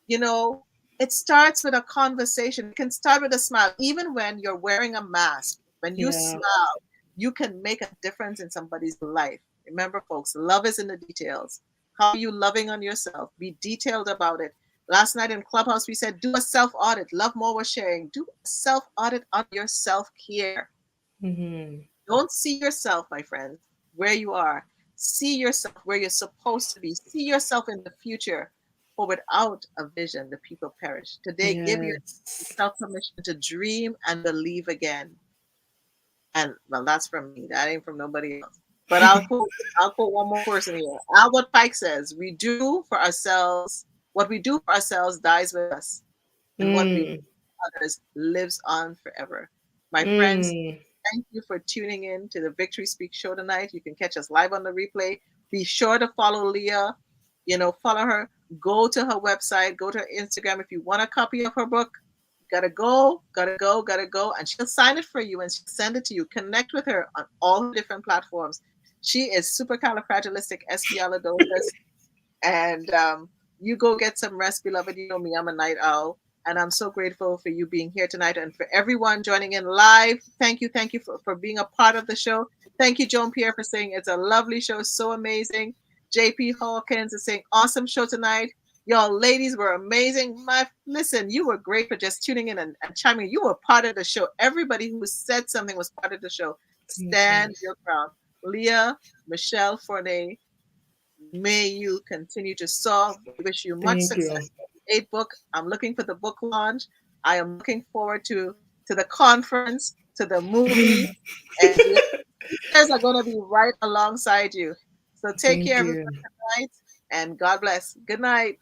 You know, it starts with a conversation. It can start with a smile. Even when you're wearing a mask, when you Yeah. smile, you can make a difference in somebody's life. Remember, folks, love is in the details. How are you loving on yourself? Be detailed about it. Last night in Clubhouse, we said, do a self audit. Love More was sharing. Do a self audit on your self care. Mhm. Don't see yourself, my friends, where you are. See yourself where you're supposed to be. See yourself in the future. For without a vision, the people perish. Today, give Yes. yourself permission to dream and believe again. And well, that's from me. That ain't from nobody else. But I'll quote one more person here. Albert Pike says, "We do for ourselves what we do for ourselves dies with us, and what we do Mm. for others lives on forever." My friends, Mm. thank you for tuning in to the Victory Speak show tonight. You can catch us live on the replay. Be sure to follow Leah. You know, follow her. Go to her website. Go to her Instagram. If you want a copy of her book, gotta go. And she'll sign it for you and she'll send it to you. Connect with her on all her different platforms. She is supercalifragilisticexpialidocious. And you go get some rest, beloved. You know me, I'm a night owl. And I'm so grateful for you being here tonight and for everyone joining in live. Thank you for being a part of the show. Thank you, Joan Pierre, for saying it's a lovely show, so amazing. JP Hawkins is saying, awesome show tonight. Y'all ladies were amazing. Listen, you were great for just tuning in and chiming in. You were part of the show. Everybody who said something was part of the show. Thank you. Stand your ground. Leah, Michelle Forney, may you continue to solve. We wish you much Thank success you. with the 8 book. I'm looking for the book launch. I am looking forward to the conference, to the movie, and the sisters are going to be right alongside you. So take Thank care, everyone, you. tonight, and God bless. Good night.